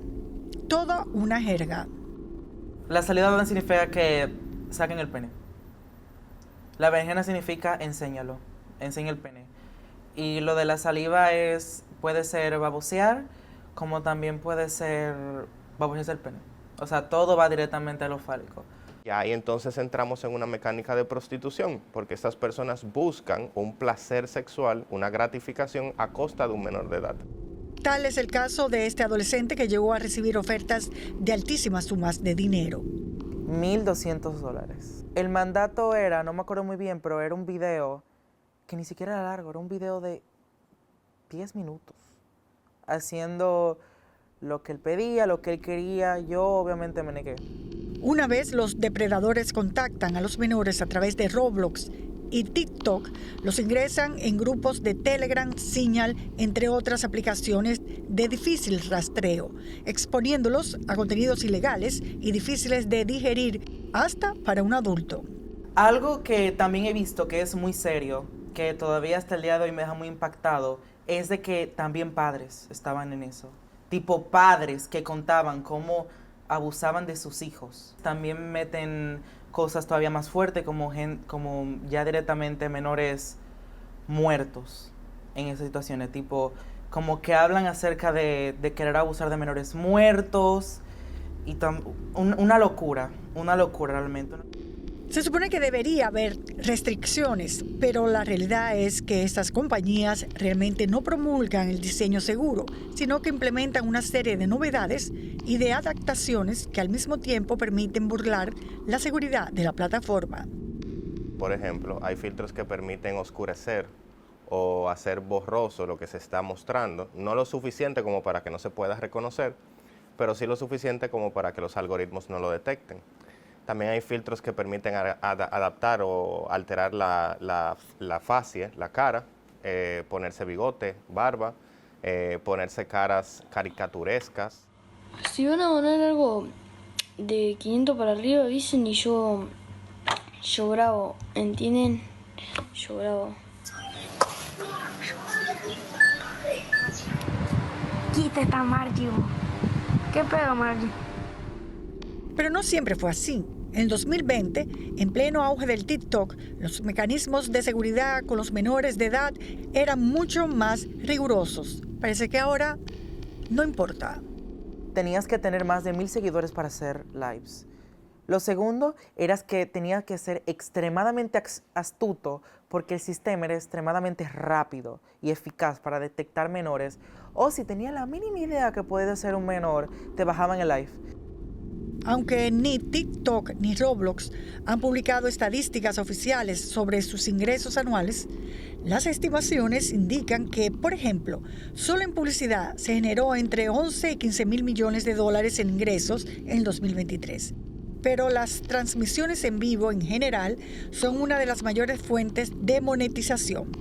Speaker 2: Toda una jerga.
Speaker 4: La salida de Adán significa que saquen el pene. La berenjena significa enséñalo, enseña el pene. Y lo de la saliva puede ser babosear, como también puede ser babosearse el pene. O sea, todo va directamente a lo fálico.
Speaker 5: Y ahí entonces entramos en una mecánica de prostitución, porque estas personas buscan un placer sexual, una gratificación a costa de un menor de edad.
Speaker 2: Tal es el caso de este adolescente que llegó a recibir ofertas de altísimas sumas de dinero.
Speaker 4: $1,200. El mandato era, no me acuerdo muy bien, pero era un video que ni siquiera era largo, era un video de 10 minutos, haciendo lo que él pedía, lo que él quería. Yo obviamente me negué.
Speaker 2: Una vez los depredadores contactan a los menores a través de Roblox y TikTok, los ingresan en grupos de Telegram, Signal, entre otras aplicaciones de difícil rastreo, exponiéndolos a contenidos ilegales y difíciles de digerir hasta para un adulto.
Speaker 4: Algo que también he visto que es muy serio, que todavía hasta el día de hoy me deja muy impactado, es de que también padres estaban en eso. Tipo padres que contaban cómo abusaban de sus hijos. También meten cosas todavía más fuertes como ya directamente menores muertos en esas situaciones. Tipo, como que hablan acerca de querer abusar de menores muertos. Y una locura realmente.
Speaker 2: Se supone que debería haber restricciones, pero la realidad es que estas compañías realmente no promulgan el diseño seguro, sino que implementan una serie de novedades y de adaptaciones que al mismo tiempo permiten burlar la seguridad de la plataforma.
Speaker 5: Por ejemplo, hay filtros que permiten oscurecer o hacer borroso lo que se está mostrando, no lo suficiente como para que no se pueda reconocer, pero sí lo suficiente como para que los algoritmos no lo detecten. También hay filtros que permiten adaptar o alterar la facie, la cara, ponerse bigote, barba, ponerse caras caricaturescas.
Speaker 6: Si van a donar algo de 500 para arriba, dicen, y yo bravo, ¿entienden? Yo bravo.
Speaker 23: Quita esta Margie. ¿Qué pedo, Margie?
Speaker 2: Pero no siempre fue así. En 2020, en pleno auge del TikTok, los mecanismos de seguridad con los menores de edad eran mucho más rigurosos. Parece que ahora no importa.
Speaker 4: Tenías que tener más de 1,000 seguidores para hacer lives. Lo segundo era que tenías que ser extremadamente astuto porque el sistema era extremadamente rápido y eficaz para detectar menores. O si tenías la mínima idea que puede ser un menor, te bajaban el live.
Speaker 2: Aunque ni TikTok ni Roblox han publicado estadísticas oficiales sobre sus ingresos anuales, las estimaciones indican que, por ejemplo, solo en publicidad se generó entre 11 y 15 mil millones de dólares en ingresos en 2023. Pero las transmisiones en vivo en general son una de las mayores fuentes de monetización.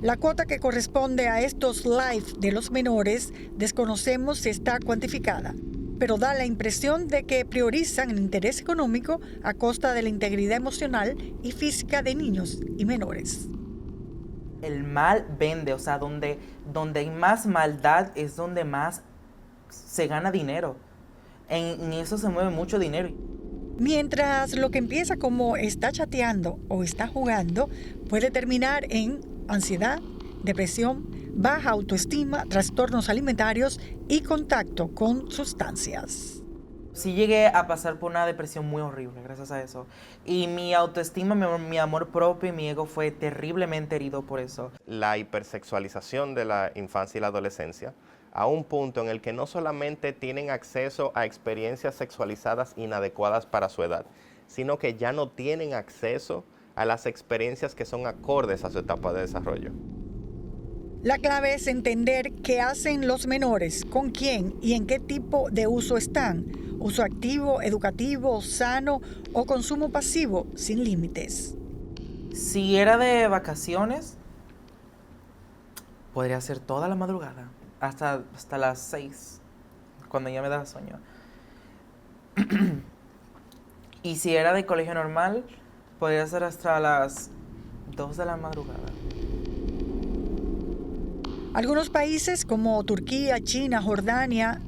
Speaker 2: La cuota que corresponde a estos live de los menores desconocemos si está cuantificada, pero da la impresión de que priorizan el interés económico a costa de la integridad emocional y física de niños y menores.
Speaker 4: El mal vende, o sea, donde hay más maldad es donde más se gana dinero. En eso se mueve mucho dinero.
Speaker 2: Mientras lo que empieza como está chateando o está jugando puede terminar en ansiedad, depresión, baja autoestima, trastornos alimentarios y contacto con sustancias.
Speaker 4: Sí llegué a pasar por una depresión muy horrible gracias a eso. Y mi autoestima, mi amor propio y mi ego fue terriblemente herido por eso.
Speaker 5: La hipersexualización de la infancia y la adolescencia, a un punto en el que no solamente tienen acceso a experiencias sexualizadas inadecuadas para su edad, sino que ya no tienen acceso a las experiencias que son acordes a su etapa de desarrollo.
Speaker 2: La clave es entender qué hacen los menores, con quién y en qué tipo de uso están. Uso activo, educativo, sano o consumo pasivo sin límites.
Speaker 4: Si era de vacaciones, podría ser toda la madrugada, hasta las 6, cuando ya me da sueño. Y si era de colegio normal, podría ser hasta las 2 de la madrugada.
Speaker 2: Algunos países como Turquía, China, Jordania,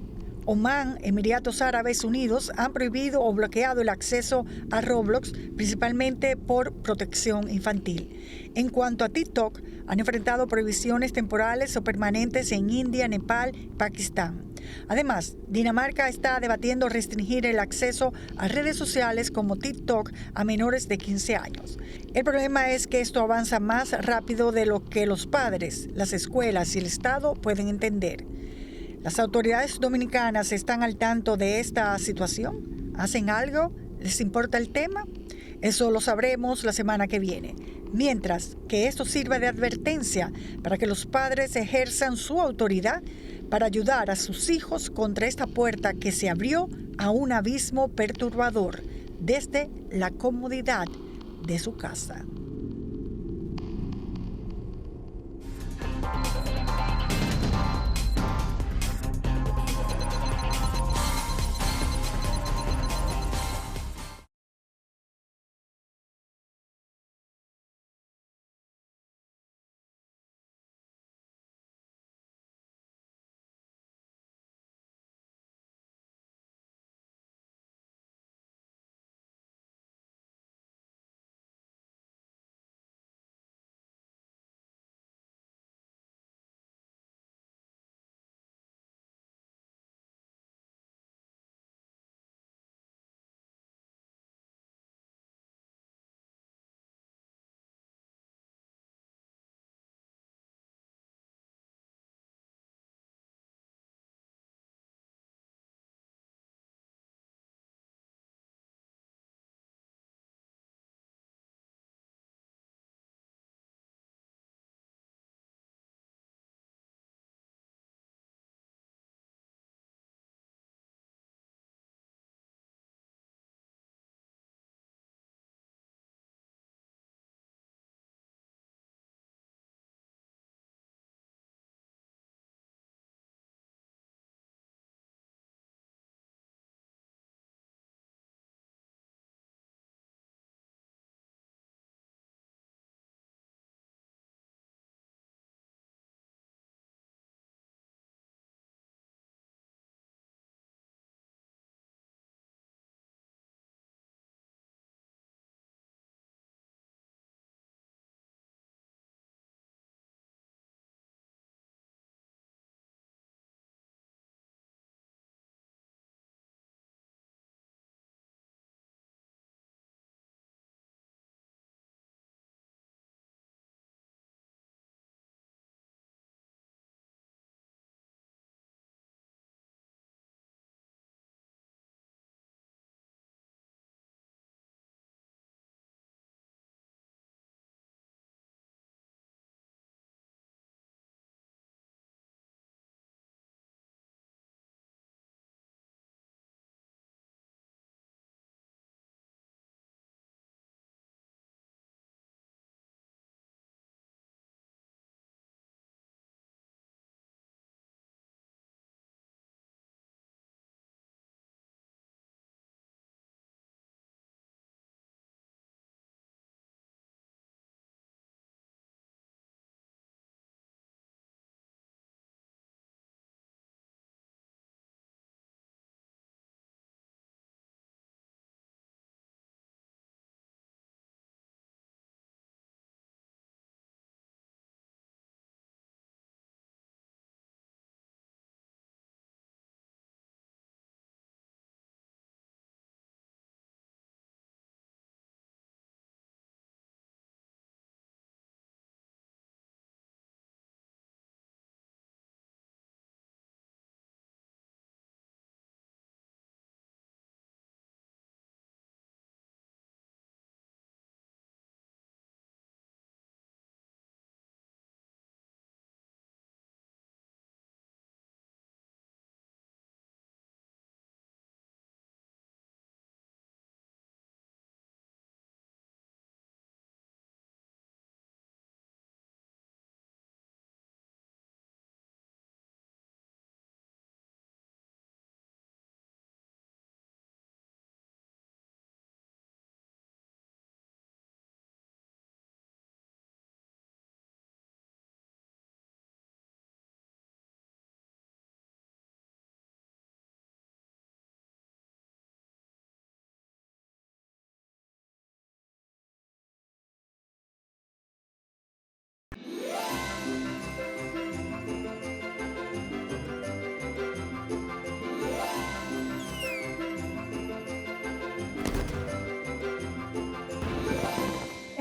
Speaker 2: Omán, Emiratos Árabes Unidos han prohibido o bloqueado el acceso a Roblox, principalmente por protección infantil. En cuanto a TikTok, han enfrentado prohibiciones temporales o permanentes en India, Nepal y Pakistán. Además, Dinamarca está debatiendo restringir el acceso a redes sociales como TikTok a menores de 15 años. El problema es que esto avanza más rápido de lo que los padres, las escuelas y el Estado pueden entender. ¿Las autoridades dominicanas están al tanto de esta situación? ¿Hacen algo? ¿Les importa el tema? Eso lo sabremos la semana que viene. Mientras que esto sirva de advertencia para que los padres ejerzan su autoridad para ayudar a sus hijos contra esta puerta que se abrió a un abismo perturbador desde la comodidad de su casa.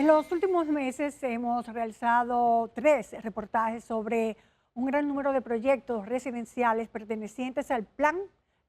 Speaker 1: En los últimos meses hemos realizado 3 reportajes sobre un gran número de proyectos residenciales pertenecientes al Plan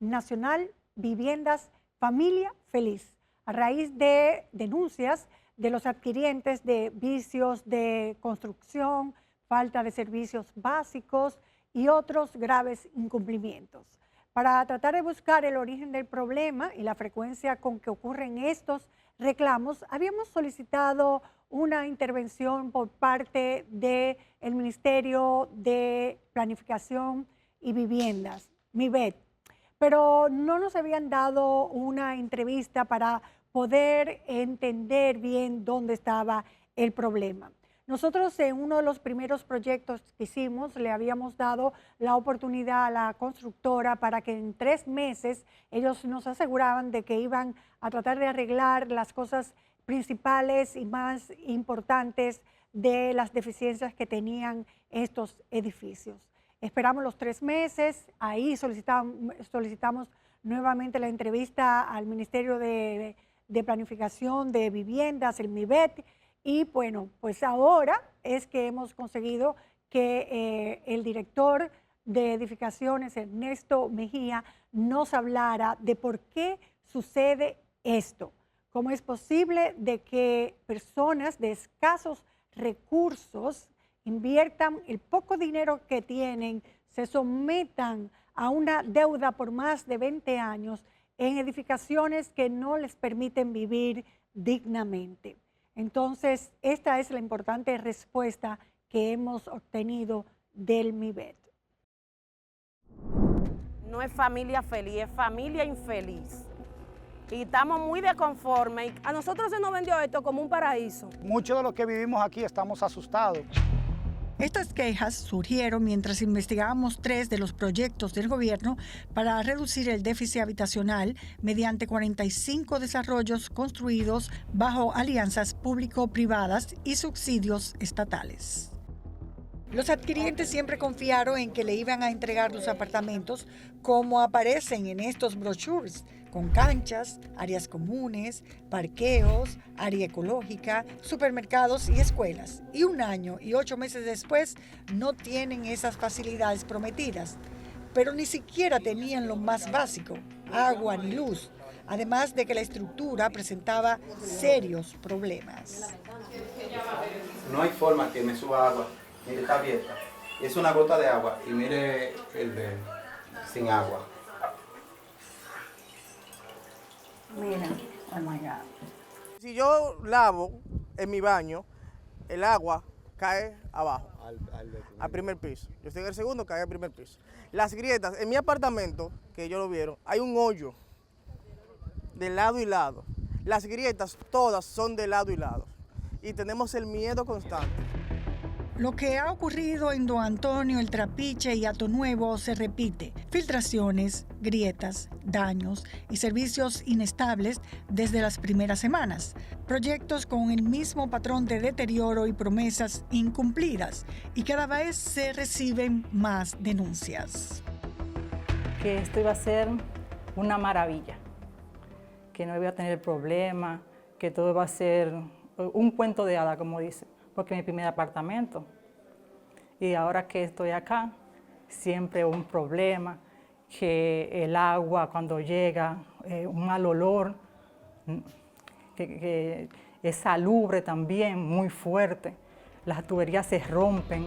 Speaker 1: Nacional Viviendas Familia Feliz, a raíz de denuncias de los adquirientes de vicios de construcción, falta de servicios básicos y otros graves incumplimientos. Para tratar de buscar el origen del problema y la frecuencia con que ocurren estos reclamos, habíamos solicitado una intervención por parte del Ministerio de Planificación y Viviendas, MIVET, pero no nos habían dado una entrevista para poder entender bien dónde estaba el problema. Nosotros en uno de los primeros proyectos que hicimos le habíamos dado la oportunidad a la constructora para que en 3 meses ellos nos aseguraban de que iban a tratar de arreglar las cosas principales y más importantes de las deficiencias que tenían estos edificios. Esperamos los 3 meses, ahí solicitamos nuevamente la entrevista al Ministerio de Planificación de Viviendas, el MIVET, y bueno, pues ahora es que hemos conseguido que el director de edificaciones, Ernesto Mejía, nos hablara de por qué sucede esto. ¿Cómo es posible de que personas de escasos recursos inviertan el poco dinero que tienen, se sometan a una deuda por más de 20 años en edificaciones que no les permiten vivir dignamente? Entonces, esta es la importante respuesta que hemos obtenido del MIVET.
Speaker 7: No es familia feliz, es familia infeliz. Y estamos muy desconformes. A nosotros se nos vendió esto como un paraíso.
Speaker 8: Muchos de los que vivimos aquí estamos asustados.
Speaker 2: Estas quejas surgieron mientras investigábamos 3 de los proyectos del gobierno para reducir el déficit habitacional mediante 45 desarrollos construidos bajo alianzas público-privadas y subsidios estatales. Los adquirientes siempre confiaron en que le iban a entregar los apartamentos como aparecen en estos brochures, con canchas, áreas comunes, parqueos, área ecológica, supermercados y escuelas. Y 1 año y 8 meses después no tienen esas facilidades prometidas, pero ni siquiera tenían lo más básico, agua ni luz, además de que la estructura presentaba serios problemas.
Speaker 9: No hay forma que me suba agua. Mire, está abierta. Es una gota de agua y mire el de sin agua.
Speaker 1: Mira, oh my God.
Speaker 24: Si yo lavo en mi baño, el agua cae abajo, al primer piso. Yo estoy en el segundo, cae al primer piso. Las grietas, en mi apartamento, que ellos lo vieron, hay un hoyo de lado y lado. Las grietas todas son de lado y lado. Y tenemos el miedo constante.
Speaker 2: Lo que ha ocurrido en Don Antonio, El Trapiche y Hato Nuevo se repite. Filtraciones, grietas, daños y servicios inestables desde las primeras semanas. Proyectos con el mismo patrón de deterioro y promesas incumplidas. Y cada vez se reciben más denuncias.
Speaker 25: Que esto iba a ser una maravilla. Que no iba a tener problema, que todo iba a ser un cuento de hada, como dicen. Porque es mi primer apartamento. Y ahora que estoy acá, siempre un problema, que el agua cuando llega, un mal olor, que es salubre también, muy fuerte. Las tuberías se rompen.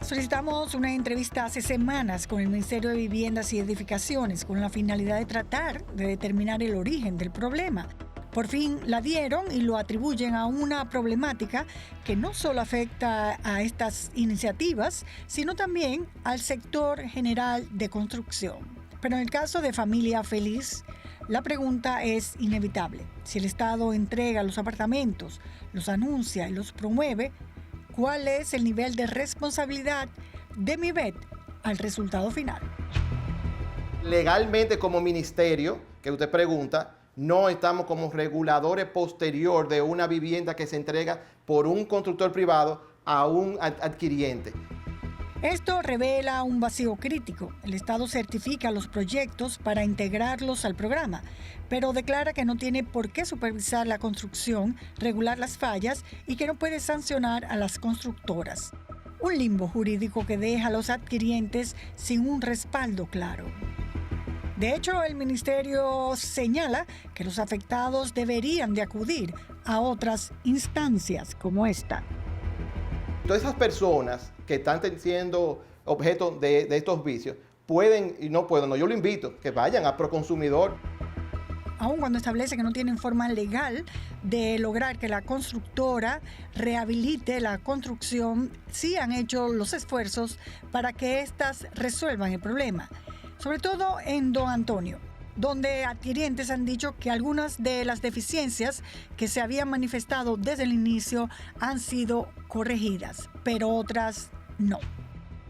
Speaker 2: Solicitamos una entrevista hace semanas con el Ministerio de Viviendas y Edificaciones con la finalidad de tratar de determinar el origen del problema. Por fin la dieron y lo atribuyen a una problemática que no solo afecta a estas iniciativas, sino también al sector general de construcción. Pero en el caso de Familia Feliz, la pregunta es inevitable. Si el Estado entrega los apartamentos, los anuncia y los promueve, ¿cuál es el nivel de responsabilidad de MIVET al resultado final?
Speaker 26: Legalmente, como ministerio, que usted pregunta, no estamos como reguladores posterior de una vivienda que se entrega por un constructor privado a un adquiriente.
Speaker 2: Esto revela un vacío crítico. El Estado certifica los proyectos para integrarlos al programa, pero declara que no tiene por qué supervisar la construcción, regular las fallas y que no puede sancionar a las constructoras. Un limbo jurídico que deja a los adquirientes sin un respaldo claro. De hecho, el ministerio señala que los afectados deberían de acudir a otras instancias como esta.
Speaker 26: Todas esas personas que están siendo objeto de estos vicios pueden y no pueden, no, yo lo invito, que vayan a Proconsumidor.
Speaker 2: Aun cuando establece que no tienen forma legal de lograr que la constructora rehabilite la construcción, sí han hecho los esfuerzos para que éstas resuelvan el problema. Sobre todo en Don Antonio, donde adquirientes han dicho que algunas de las deficiencias que se habían manifestado desde el inicio han sido corregidas, pero otras no.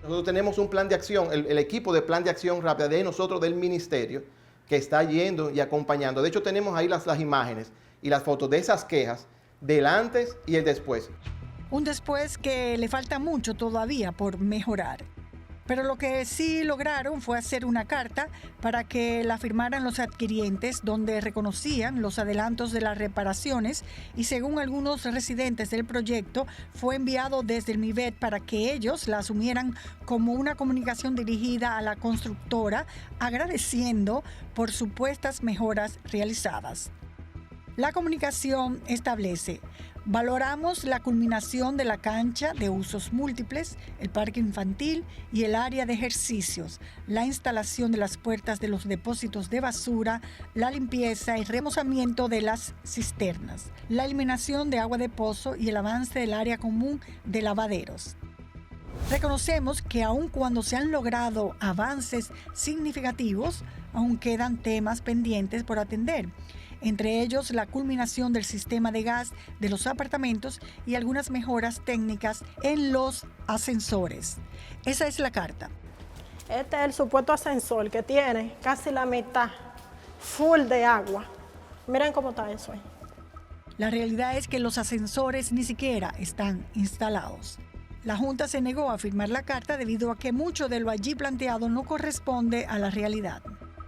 Speaker 26: Nosotros tenemos un plan de acción, el equipo de plan de acción rápida de nosotros del ministerio, que está yendo y acompañando. De hecho, tenemos ahí las imágenes y las fotos de esas quejas del antes y el después.
Speaker 2: Un después que le falta mucho todavía por mejorar. Pero lo que sí lograron fue hacer una carta para que la firmaran los adquirientes, donde reconocían los adelantos de las reparaciones y, según algunos residentes del proyecto, fue enviado desde el MIVET para que ellos la asumieran como una comunicación dirigida a la constructora, agradeciendo por supuestas mejoras realizadas. La comunicación establece: valoramos la culminación de la cancha de usos múltiples, el parque infantil y el área de ejercicios, la instalación de las puertas de los depósitos de basura, la limpieza y remozamiento de las cisternas, la eliminación de agua de pozo y el avance del área común de lavaderos. Reconocemos que aun cuando se han logrado avances significativos, aún quedan temas pendientes por atender. Entre ellos la culminación del sistema de gas de los apartamentos y algunas mejoras técnicas en los ascensores. Esa es la carta.
Speaker 3: Este es el supuesto ascensor que tiene casi la mitad full de agua. Miren cómo está eso ahí.
Speaker 2: La realidad es que los ascensores ni siquiera están instalados. La Junta se negó a firmar la carta debido a que mucho de lo allí planteado no corresponde a la realidad.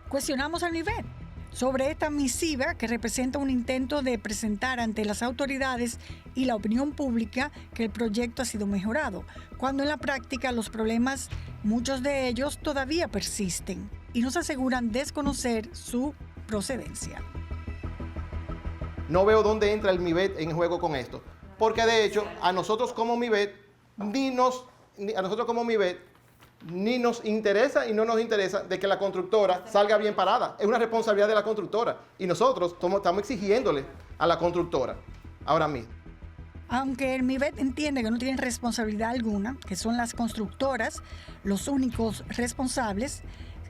Speaker 2: Cuestionamos al nivel sobre esta misiva que representa un intento de presentar ante las autoridades y la opinión pública que el proyecto ha sido mejorado, cuando en la práctica los problemas, muchos de ellos, todavía persisten y nos aseguran desconocer su procedencia.
Speaker 26: No veo dónde entra el MIVET en juego con esto, porque de hecho a nosotros como MIVET ni nos interesa y no nos interesa de que la constructora salga bien parada. Es una responsabilidad de la constructora y nosotros estamos exigiéndole a la constructora ahora mismo.
Speaker 2: Aunque el MIVET entiende que no tienen responsabilidad alguna, que son las constructoras los únicos responsables,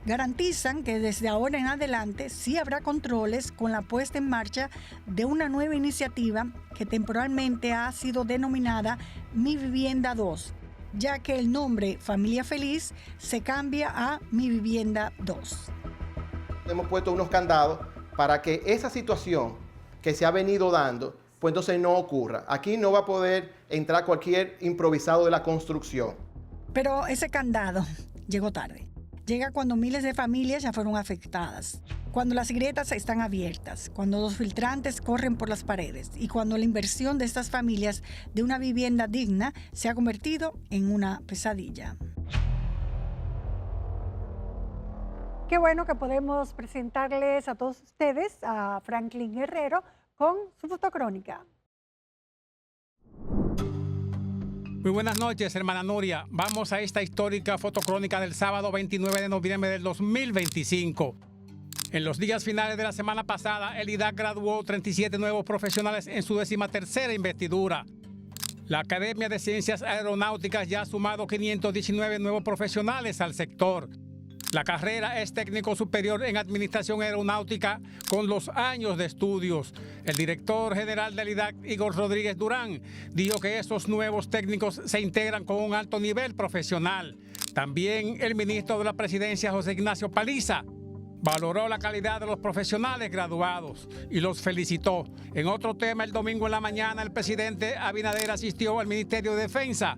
Speaker 2: garantizan que desde ahora en adelante sí habrá controles con la puesta en marcha de una nueva iniciativa que temporalmente ha sido denominada Mi Vivienda 2, ya que el nombre Familia Feliz se cambia a Mi Vivienda 2.
Speaker 26: Hemos puesto unos candados para que esa situación que se ha venido dando, pues entonces no ocurra. Aquí no va a poder entrar cualquier improvisado de la construcción.
Speaker 2: Pero ese candado llegó tarde. Llega cuando miles de familias ya fueron afectadas, cuando las grietas están abiertas, cuando los filtrantes corren por las paredes y cuando la inversión de estas familias de una vivienda digna se ha convertido en una pesadilla.
Speaker 1: Qué bueno que podemos presentarles a todos ustedes a Franklin Guerrero con su fotocrónica.
Speaker 10: Muy buenas noches, hermana Nuria. Vamos a esta histórica fotocrónica del sábado 29 de noviembre del 2025. En los días finales de la semana pasada, el IDAC graduó 37 nuevos profesionales en su 13ª investidura. La Academia de Ciencias Aeronáuticas ya ha sumado 519 nuevos profesionales al sector. La carrera es técnico superior en Administración Aeronáutica con los años de estudios. El director general del IDAC, Igor Rodríguez Durán, dijo que estos nuevos técnicos se integran con un alto nivel profesional. También el ministro de la Presidencia, José Ignacio Paliza, valoró la calidad de los profesionales graduados y los felicitó. En otro tema, el domingo en la mañana, el presidente Abinader asistió al Ministerio de Defensa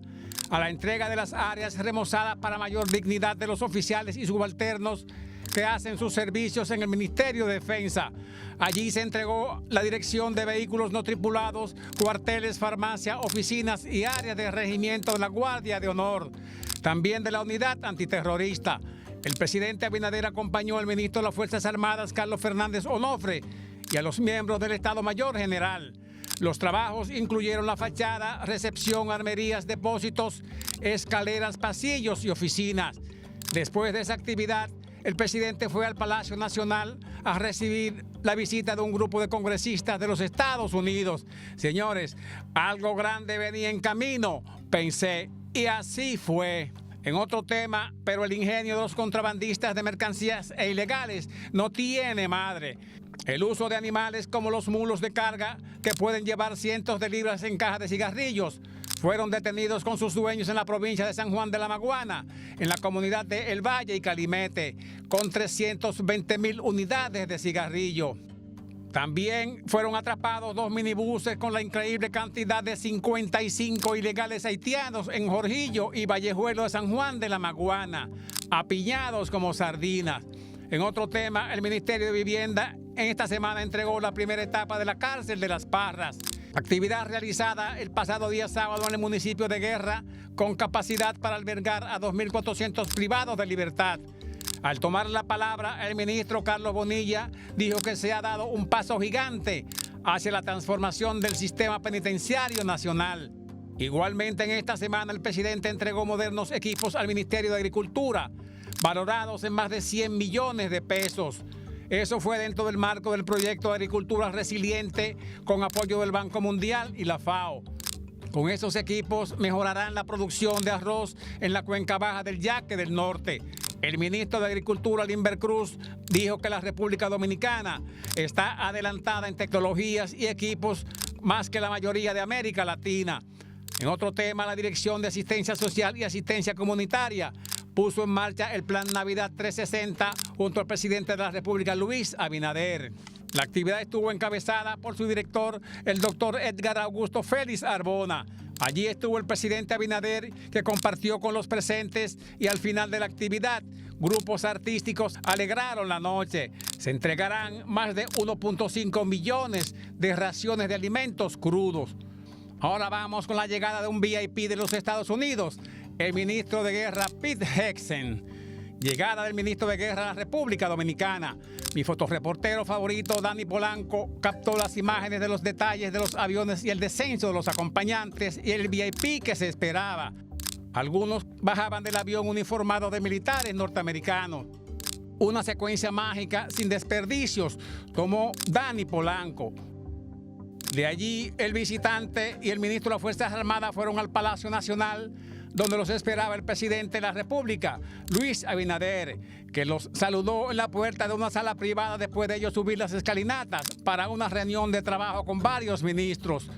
Speaker 10: a la entrega de las áreas remozadas para mayor dignidad de los oficiales y subalternos que hacen sus servicios en el Ministerio de Defensa. Allí se entregó la dirección de vehículos no tripulados, cuarteles, farmacia, oficinas y áreas de regimiento de la Guardia de Honor, también de la Unidad Antiterrorista. El presidente Abinader acompañó al ministro de las Fuerzas Armadas, Carlos Fernández Onofre, y a los miembros del Estado Mayor General. Los trabajos incluyeron la fachada, recepción, armerías, depósitos, escaleras, pasillos y oficinas. Después de esa actividad, el presidente fue al Palacio Nacional a recibir la visita de un grupo de congresistas de los Estados Unidos. Señores, algo grande venía en camino, pensé, y así fue. En otro tema, pero el ingenio de los contrabandistas de mercancías e ilegales no tiene madre. El uso de animales como los mulos de carga, que pueden llevar cientos de libras en cajas de cigarrillos, fueron detenidos con sus dueños en la provincia de San Juan de la Maguana, en la comunidad de El Valle y Calimete, con 320,000 unidades de cigarrillo. También fueron atrapados 2 minibuses con la increíble cantidad de 55 ilegales haitianos en Jorjillo y Vallejuelo de San Juan de la Maguana, apiñados como sardinas. En otro tema, el Ministerio de Vivienda en esta semana entregó la primera etapa de la cárcel de Las Parras. Actividad realizada el pasado día sábado en el municipio de Guerra, con capacidad para albergar a 2.400 privados de libertad. Al tomar la palabra, el ministro Carlos Bonilla dijo que se ha dado un paso gigante hacia la transformación del sistema penitenciario nacional. Igualmente, en esta semana, el presidente entregó modernos equipos al Ministerio de Agricultura, valorados en más de 100 millones de pesos. Eso fue dentro del marco del proyecto de Agricultura Resiliente con apoyo del Banco Mundial y la FAO. Con esos equipos mejorarán la producción de arroz en la cuenca baja del Yaque del Norte. El ministro de Agricultura, Limber Cruz, dijo que la República Dominicana está adelantada en tecnologías y equipos más que la mayoría de América Latina. En otro tema, la Dirección de Asistencia Social y Asistencia Comunitaria puso en marcha el Plan Navidad 360 junto al presidente de la República, Luis Abinader. La actividad estuvo encabezada por su director, el doctor Edgar Augusto Félix Arbona. Allí estuvo el presidente Abinader, que compartió con los presentes, y al final de la actividad, grupos artísticos alegraron la noche. Se entregarán más de 1.5 millones de raciones de alimentos crudos. Ahora vamos con la llegada de un VIP de los Estados Unidos, el ministro de Guerra Pete Hegseth. Llegada del ministro de Guerra a la República Dominicana. Mi fotoreportero favorito, Dani Polanco, captó las imágenes de los detalles de los aviones y el descenso de los acompañantes y el VIP que se esperaba. Algunos bajaban del avión uniformados de militares norteamericanos. Una secuencia mágica sin desperdicios, tomó Dani Polanco. De allí, el visitante y el ministro de las Fuerzas Armadas fueron al Palacio Nacional, donde los esperaba el presidente de la República, Luis Abinader, que los saludó en la puerta de una sala privada después de ellos subir las escalinatas para una reunión de trabajo con varios ministros.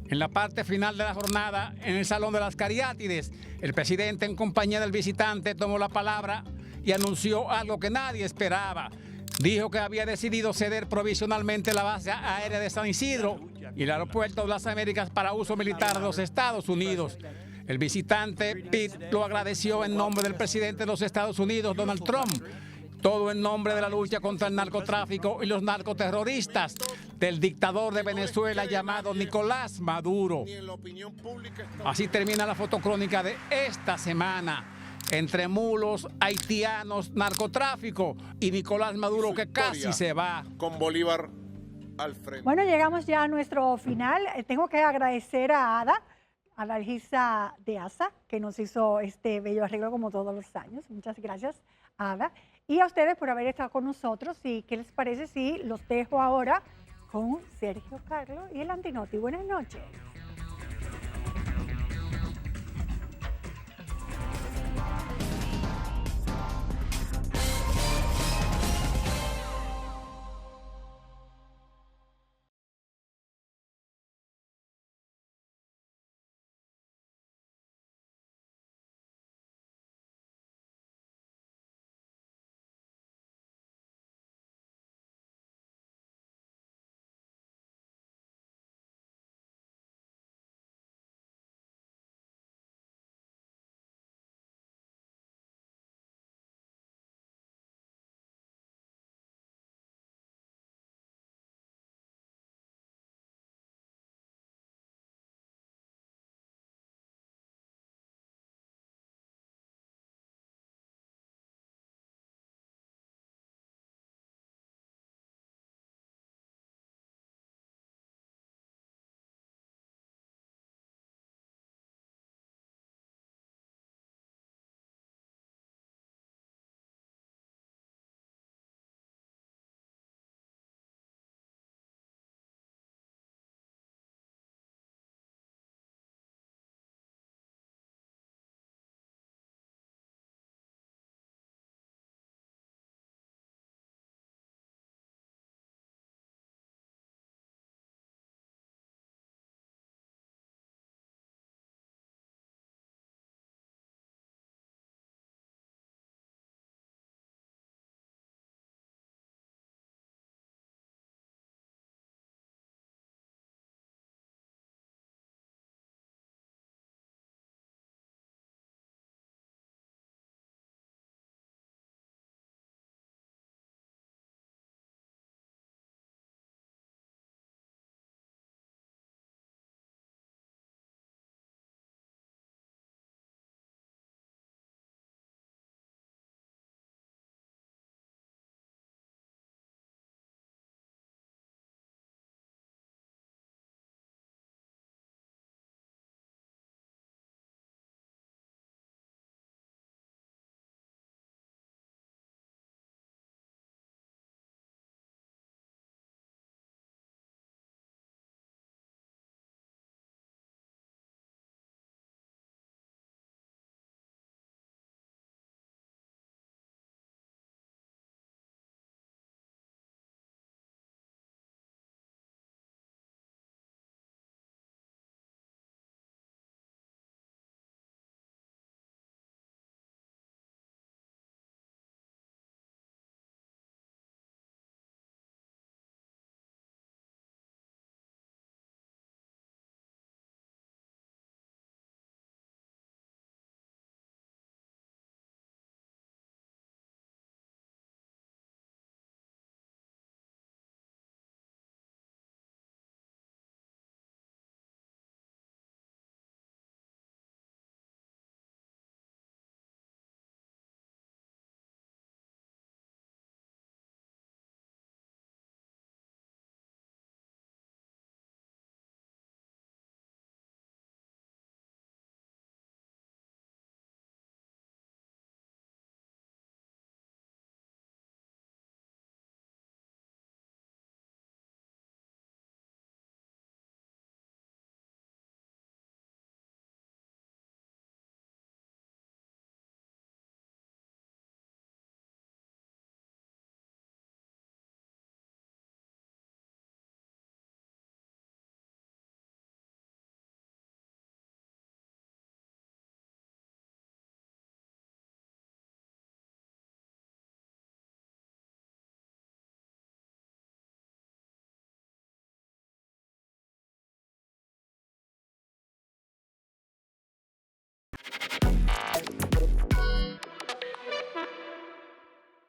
Speaker 10: En la parte final de la jornada, en el Salón de las Cariátides, el presidente, en compañía del visitante, tomó la palabra y anunció algo que nadie esperaba. Dijo que había decidido ceder provisionalmente la base aérea de San Isidro y el aeropuerto de las Américas para uso militar de los Estados Unidos. El visitante Pete lo agradeció en nombre del presidente de los Estados Unidos, Donald Trump, todo en nombre de la lucha contra el narcotráfico y los narcoterroristas del dictador de Venezuela llamado Nicolás Maduro. Así termina la fotocrónica de esta semana. Entre mulos, haitianos, narcotráfico y Nicolás Maduro, que casi se va.
Speaker 12: Con Bolívar al frente.
Speaker 1: Bueno, llegamos ya a nuestro final. Tengo que agradecer a Ada, a la Algisa de ASA, que nos hizo este bello arreglo como todos los años. Muchas gracias, Ada. Y a ustedes por haber estado con nosotros. ¿Y qué les parece si los dejo ahora con Sergio Carlos y el Antinoti? Buenas noches.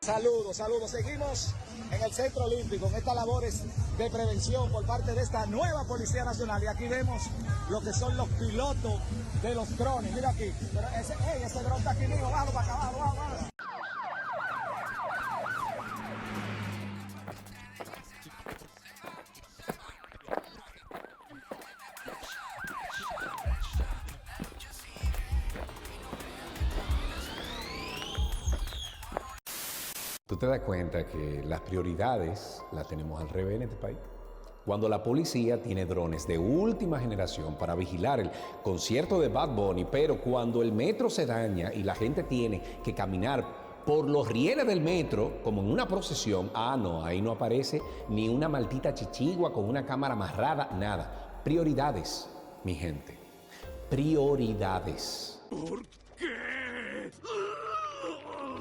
Speaker 11: Saludos. Seguimos en el Centro Olímpico, en estas labores de prevención por parte de esta nueva Policía Nacional. Y aquí vemos lo que son los pilotos de los drones. Mira aquí, pero ese dron está aquí mismo, bájalo para acá, vamos.
Speaker 13: ¿Tú te das cuenta que las prioridades las tenemos al revés en este país? Cuando la policía tiene drones de última generación para vigilar el concierto de Bad Bunny, pero cuando el metro se daña y la gente tiene que caminar por los rieles del metro, como en una procesión, no, ahí no aparece ni una maldita chichigua con una cámara amarrada, nada. Prioridades, mi gente. Prioridades.
Speaker 14: ¿Por qué?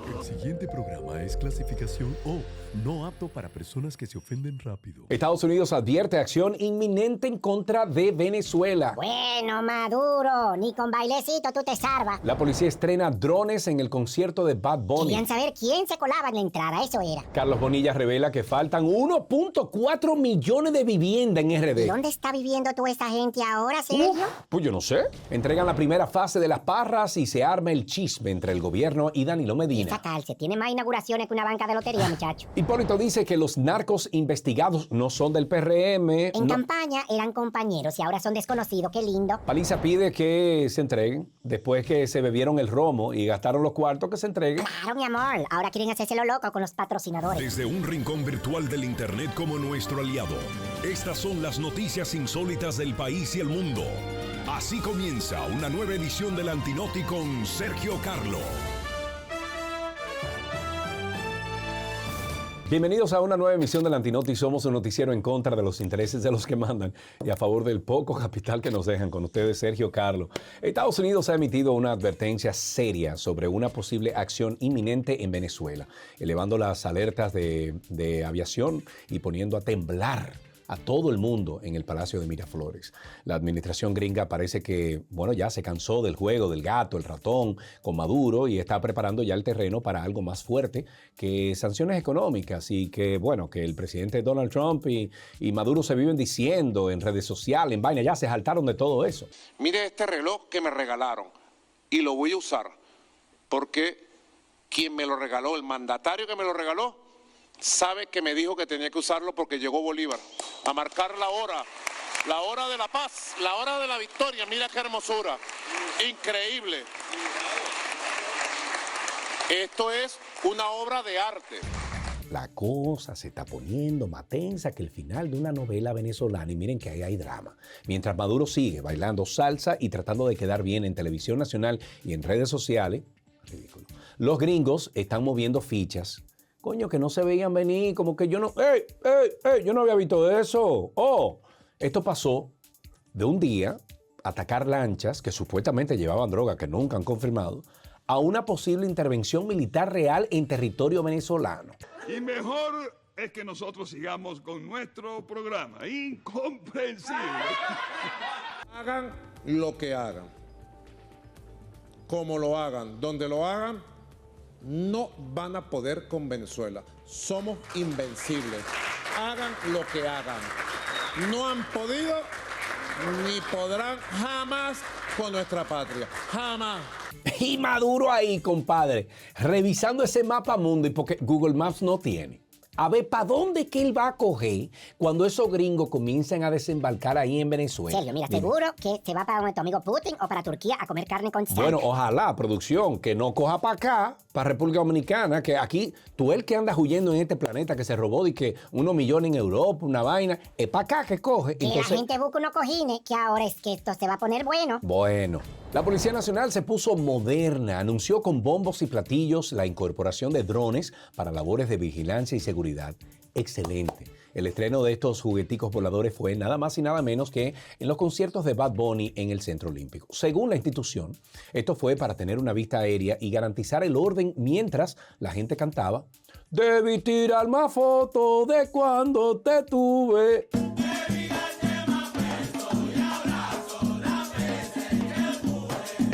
Speaker 14: El siguiente programa es clasificación O, no apto para personas que se ofenden rápido.
Speaker 13: Estados Unidos advierte acción inminente en contra de Venezuela.
Speaker 23: Bueno, Maduro, ni con bailecito tú te salvas.
Speaker 13: La policía estrena drones en el concierto de Bad Bunny.
Speaker 23: Querían saber quién se colaba en la entrada, eso era.
Speaker 13: Carlos Bonilla revela que faltan 1.4 millones de viviendas en RD.
Speaker 23: ¿Y dónde está viviendo toda esa gente ahora, Sergio?
Speaker 13: Pues yo no sé. Entregan la primera fase de las parras y se arma el chisme entre el gobierno y Danilo Medina.
Speaker 23: Esa calce tiene más inauguraciones que una banca de lotería, muchacho.
Speaker 13: Hipólito dice que los narcos investigados no son del PRM.
Speaker 23: En campaña eran compañeros y ahora son desconocidos, qué lindo.
Speaker 13: Paliza pide que se entreguen después que se bebieron el romo y gastaron los cuartos, que se entreguen.
Speaker 23: Claro, mi amor, ahora quieren hacerse lo loco con los patrocinadores.
Speaker 14: Desde un rincón virtual del internet como nuestro aliado, estas son las noticias insólitas del país y el mundo. Así comienza una nueva edición del Antinoti con Sergio Carlo.
Speaker 13: Bienvenidos a una nueva emisión del Antinoti. Somos un noticiero en contra de los intereses de los que mandan y a favor del poco capital que nos dejan. Con ustedes, Sergio Carlo. Estados Unidos ha emitido una advertencia seria sobre una posible acción inminente en Venezuela, elevando las alertas de aviación y poniendo a temblar a todo el mundo en el Palacio de Miraflores. La administración gringa parece que, ya se cansó del juego del gato, el ratón con Maduro y está preparando ya el terreno para algo más fuerte que sanciones económicas y que, que el presidente Donald Trump y Maduro se viven diciendo en redes sociales, en vaina, ya se saltaron de todo eso.
Speaker 12: Mire este reloj que me regalaron y lo voy a usar porque quien me lo regaló, el mandatario que me lo regaló, sabe que me dijo que tenía que usarlo porque llegó Bolívar a marcar la hora de la paz, la hora de la victoria. Mira qué hermosura, increíble. Esto es una obra de arte.
Speaker 13: La cosa se está poniendo más tensa que el final de una novela venezolana y miren que ahí hay drama. Mientras Maduro sigue bailando salsa y tratando de quedar bien en televisión nacional y en redes sociales, ridículo, los gringos están moviendo fichas. Coño, que no se veían venir, como que yo no... yo no había visto eso. Esto pasó de un día, atacar lanchas que supuestamente llevaban droga, que nunca han confirmado, a una posible intervención militar real en territorio venezolano.
Speaker 15: Y mejor es que nosotros sigamos con nuestro programa. Incomprensible.
Speaker 16: Hagan lo que hagan, como lo hagan, donde lo hagan, no van a poder con Venezuela. Somos invencibles. Hagan lo que hagan. No han podido ni podrán jamás con nuestra patria. Jamás.
Speaker 13: Y Maduro ahí, compadre, revisando ese mapa mundo, y porque Google Maps no tiene. A ver, ¿para dónde que él va a coger cuando esos gringos comiencen a desembarcar ahí en Venezuela?
Speaker 23: Sergio, mira, seguro que se va para nuestro amigo Putin o para Turquía a comer carne con sal.
Speaker 13: Bueno, ojalá, producción, que no coja para acá, para República Dominicana, que aquí, tú el que andas huyendo en este planeta que se robó y que 1 millón en Europa, una vaina, es para acá que coge.
Speaker 23: Que entonces, la gente busca unos cojines, que ahora es que esto se va a poner bueno.
Speaker 13: Bueno, la Policía Nacional se puso moderna, anunció con bombos y platillos la incorporación de drones para labores de vigilancia y seguridad. Excelente. El estreno de estos jugueticos voladores fue nada más y nada menos que en los conciertos de Bad Bunny en el Centro Olímpico. Según la institución, esto fue para tener una vista aérea y garantizar el orden mientras la gente cantaba "Debí tirar más fotos de cuando te tuve".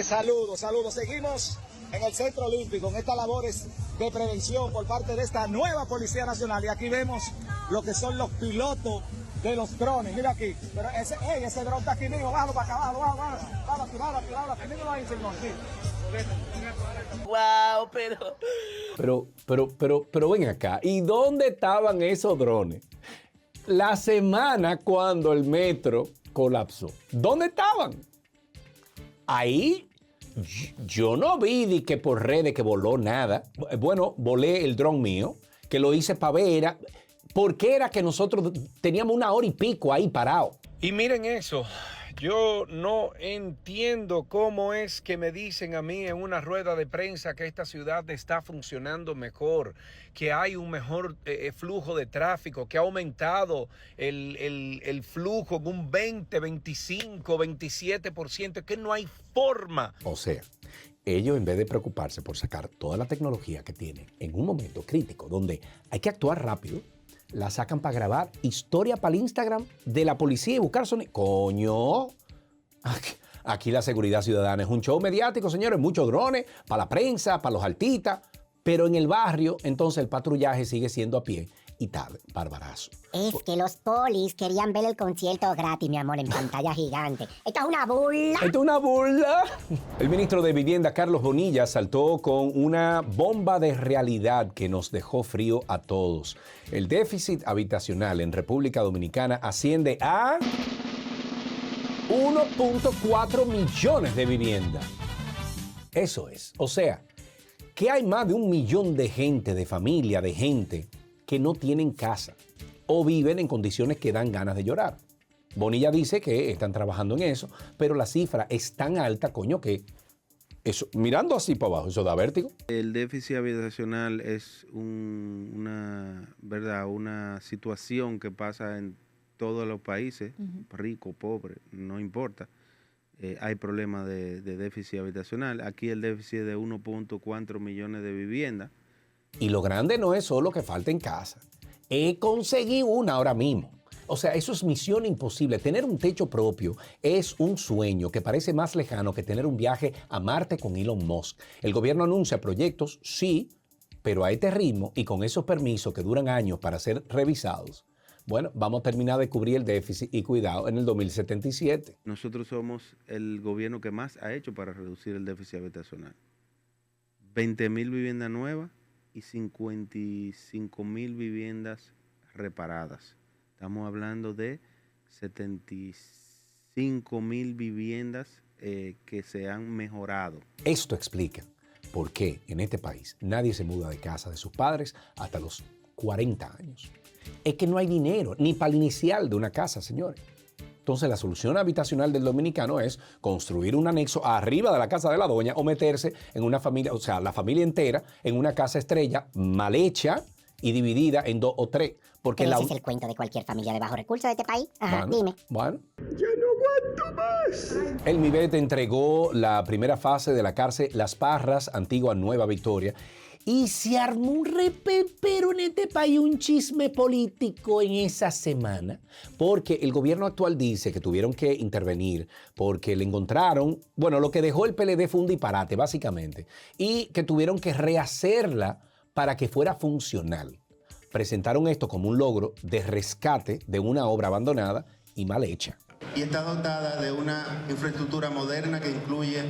Speaker 11: Saludos. Seguimos en el Centro Olímpico, en estas labores de prevención por parte de esta nueva Policía Nacional. Y aquí vemos lo que son los pilotos de los drones. Mira aquí, pero ese dron está aquí mismo, bájalo para acá, bájalo, tiralo, aquí mismo ahí, señor, sí.
Speaker 4: Wow,
Speaker 13: Pero ven acá, ¿y dónde estaban esos drones? La semana cuando el metro colapsó, ¿dónde estaban? Ahí yo no vi ni que por redes que voló nada. Bueno, volé el dron mío, que lo hice para ver, porque era que nosotros teníamos 1 hora y pico ahí parado.
Speaker 17: Y miren eso, yo no entiendo cómo es que me dicen a mí en una rueda de prensa que esta ciudad está funcionando mejor, que hay un mejor flujo de tráfico, que ha aumentado el flujo en un 20, 25, 27%, que no hay forma.
Speaker 13: O sea, ellos en vez de preocuparse por sacar toda la tecnología que tienen en un momento crítico donde hay que actuar rápido, la sacan para grabar historia para el Instagram de la policía y buscar sonido. ¡Coño! Aquí la seguridad ciudadana es un show mediático, señores. Muchos drones para la prensa, para los artistas. Pero en el barrio, entonces el patrullaje sigue siendo a pie y tal, barbarazo.
Speaker 18: Es que los polis querían ver el concierto gratis, mi amor, en pantalla gigante. Esto es una burla.
Speaker 13: ¿Esto es una burla? El ministro de Vivienda, Carlos Bonilla, saltó con una bomba de realidad que nos dejó frío a todos. El déficit habitacional en República Dominicana asciende a 1.4 millones de viviendas. Eso es. O sea, que hay más de 1 millón de gente, de familia, de gente que no tienen casa o viven en condiciones que dan ganas de llorar. Bonilla dice que están trabajando en eso, pero la cifra es tan alta, coño, que eso, mirando así para abajo, eso da vértigo.
Speaker 19: El déficit habitacional es una situación que pasa en todos los países, rico, pobre, no importa. Hay problemas de déficit habitacional. Aquí el déficit es de 1.4 millones de viviendas.
Speaker 13: Y lo grande no es solo que falten casa. Conseguí una ahora mismo. O sea, eso es misión imposible. Tener un techo propio es un sueño que parece más lejano que tener un viaje a Marte con Elon Musk. El gobierno anuncia proyectos, sí, pero a este ritmo y con esos permisos que duran años para ser revisados. Bueno, vamos a terminar de cubrir el déficit y cuidado en el 2077.
Speaker 19: Nosotros somos el gobierno que más ha hecho para reducir el déficit habitacional. 20.000 viviendas nuevas y 55.000 viviendas reparadas. Estamos hablando de 75.000 viviendas que se han mejorado.
Speaker 13: Esto explica por qué en este país nadie se muda de casa de sus padres hasta los 40 años. Es que no hay dinero ni para el inicial de una casa, señores. Entonces la solución habitacional del dominicano es construir un anexo arriba de la casa de la doña o meterse en una familia, o sea, la familia entera en una casa estrella mal hecha y dividida en 2 o 3. Porque
Speaker 18: Pero ese es el cuento de cualquier familia de bajos recursos de este país. Ajá, dime.
Speaker 13: Bueno. Ya no aguanto más. El MIBET entregó la primera fase de la cárcel Las Parras, Antigua Nueva Victoria, y se armó un repepero en este país, un chisme político en esa semana, porque el gobierno actual dice que tuvieron que intervenir porque le encontraron, bueno, lo que dejó el PLD fue un disparate, básicamente, y que tuvieron que rehacerla para que fuera funcional. Presentaron esto como un logro de rescate de una obra abandonada y mal hecha.
Speaker 26: Y está dotada de una infraestructura moderna que incluye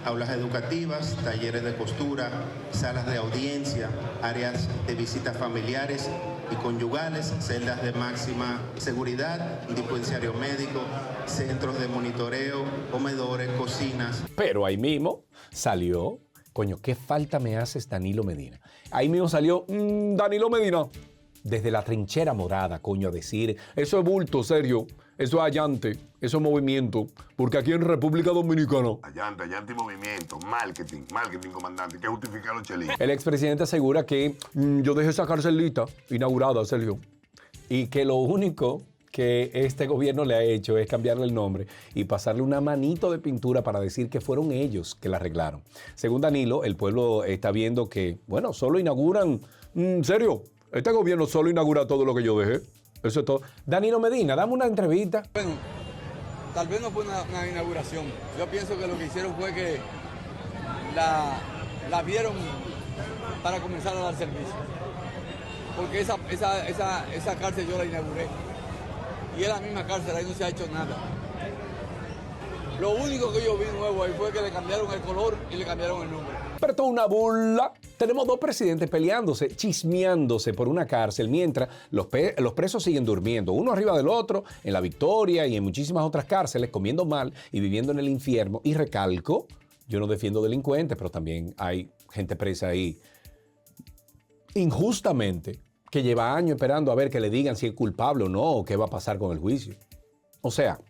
Speaker 26: aulas educativas, talleres de costura, salas de audiencia, áreas de visitas familiares y conyugales, celdas de máxima seguridad, un dispensario médico, centros de monitoreo, comedores, cocinas.
Speaker 13: Pero ahí mismo salió, coño, ¿qué falta me haces, Danilo Medina? Ahí mismo salió Danilo Medina, desde la trinchera morada, coño, a decir, eso es bulto, serio, eso es allante, eso es movimiento, porque aquí en República Dominicana...
Speaker 20: Allante y movimiento, marketing, comandante, hay que justificar los chelitos.
Speaker 13: El expresidente asegura que yo dejé esa carcelita inaugurada, Sergio, y que lo único que este gobierno le ha hecho es cambiarle el nombre y pasarle una manito de pintura para decir que fueron ellos que la arreglaron. Según Danilo, el pueblo está viendo que, bueno, solo inauguran, serio, este gobierno solo inaugura todo lo que yo dejé. Eso es todo. Danilo Medina, dame una entrevista.
Speaker 21: Bueno, tal vez no fue una inauguración. Yo pienso que lo que hicieron fue que
Speaker 5: la vieron para comenzar a dar servicio. Porque esa cárcel yo la inauguré. Y es la misma cárcel, ahí no se ha hecho nada. Lo único que yo vi nuevo ahí fue que le cambiaron el color y le cambiaron el nombre.
Speaker 13: Pero esto es una burla. Tenemos dos presidentes peleándose, chismeándose por una cárcel, mientras los presos siguen durmiendo, uno arriba del otro, en La Victoria y en muchísimas otras cárceles, comiendo mal y viviendo en el infierno. Y recalco, yo no defiendo delincuentes, pero también hay gente presa ahí injustamente, que lleva años esperando a ver que le digan si es culpable o no, o qué va a pasar con el juicio. O sea,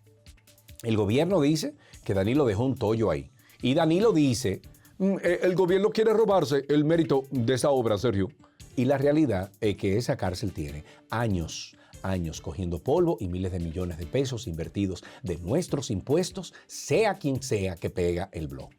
Speaker 13: el gobierno dice que Danilo dejó un tollo ahí. Y Danilo dice, el gobierno quiere robarse el mérito de esa obra, Sergio. Y la realidad es que esa cárcel tiene años cogiendo polvo y miles de millones de pesos invertidos de nuestros impuestos, sea quien sea que pega el blog.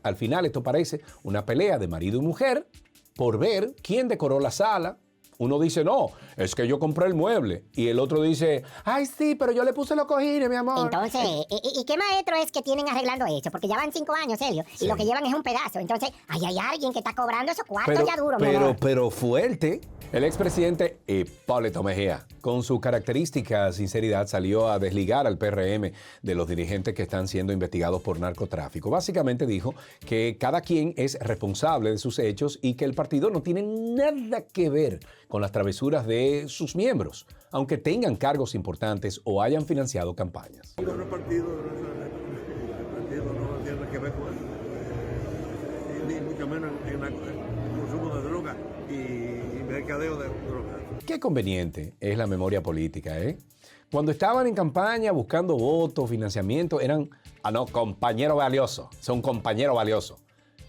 Speaker 13: Al final esto parece una pelea de marido y mujer por ver quién decoró la sala. Uno dice, no, es que yo compré el mueble. Y el otro dice, ay, sí, pero yo le puse los cojines, mi amor.
Speaker 18: Entonces, ¿y qué maestro es que tienen arreglando eso? Porque ya van 5 años, Sergio, y lo que llevan es un pedazo. Entonces, ahí hay alguien que está cobrando esos cuartos ya duros, mi amor.
Speaker 13: Pero fuerte. El expresidente Hipólito Mejía, con su característica sinceridad, salió a desligar al PRM de los dirigentes que están siendo investigados por narcotráfico. Básicamente dijo que cada quien es responsable de sus hechos y que el partido no tiene nada que ver con las travesuras de sus miembros, aunque tengan cargos importantes o hayan financiado campañas.
Speaker 5: El partido no tiene nada que ver con eso, ni mucho menos en el consumo de droga y mercadeo de drogas.
Speaker 13: Qué conveniente es la memoria política, ¿eh? Cuando estaban en campaña buscando votos, financiamiento, eran, compañero valioso, son compañeros valiosos,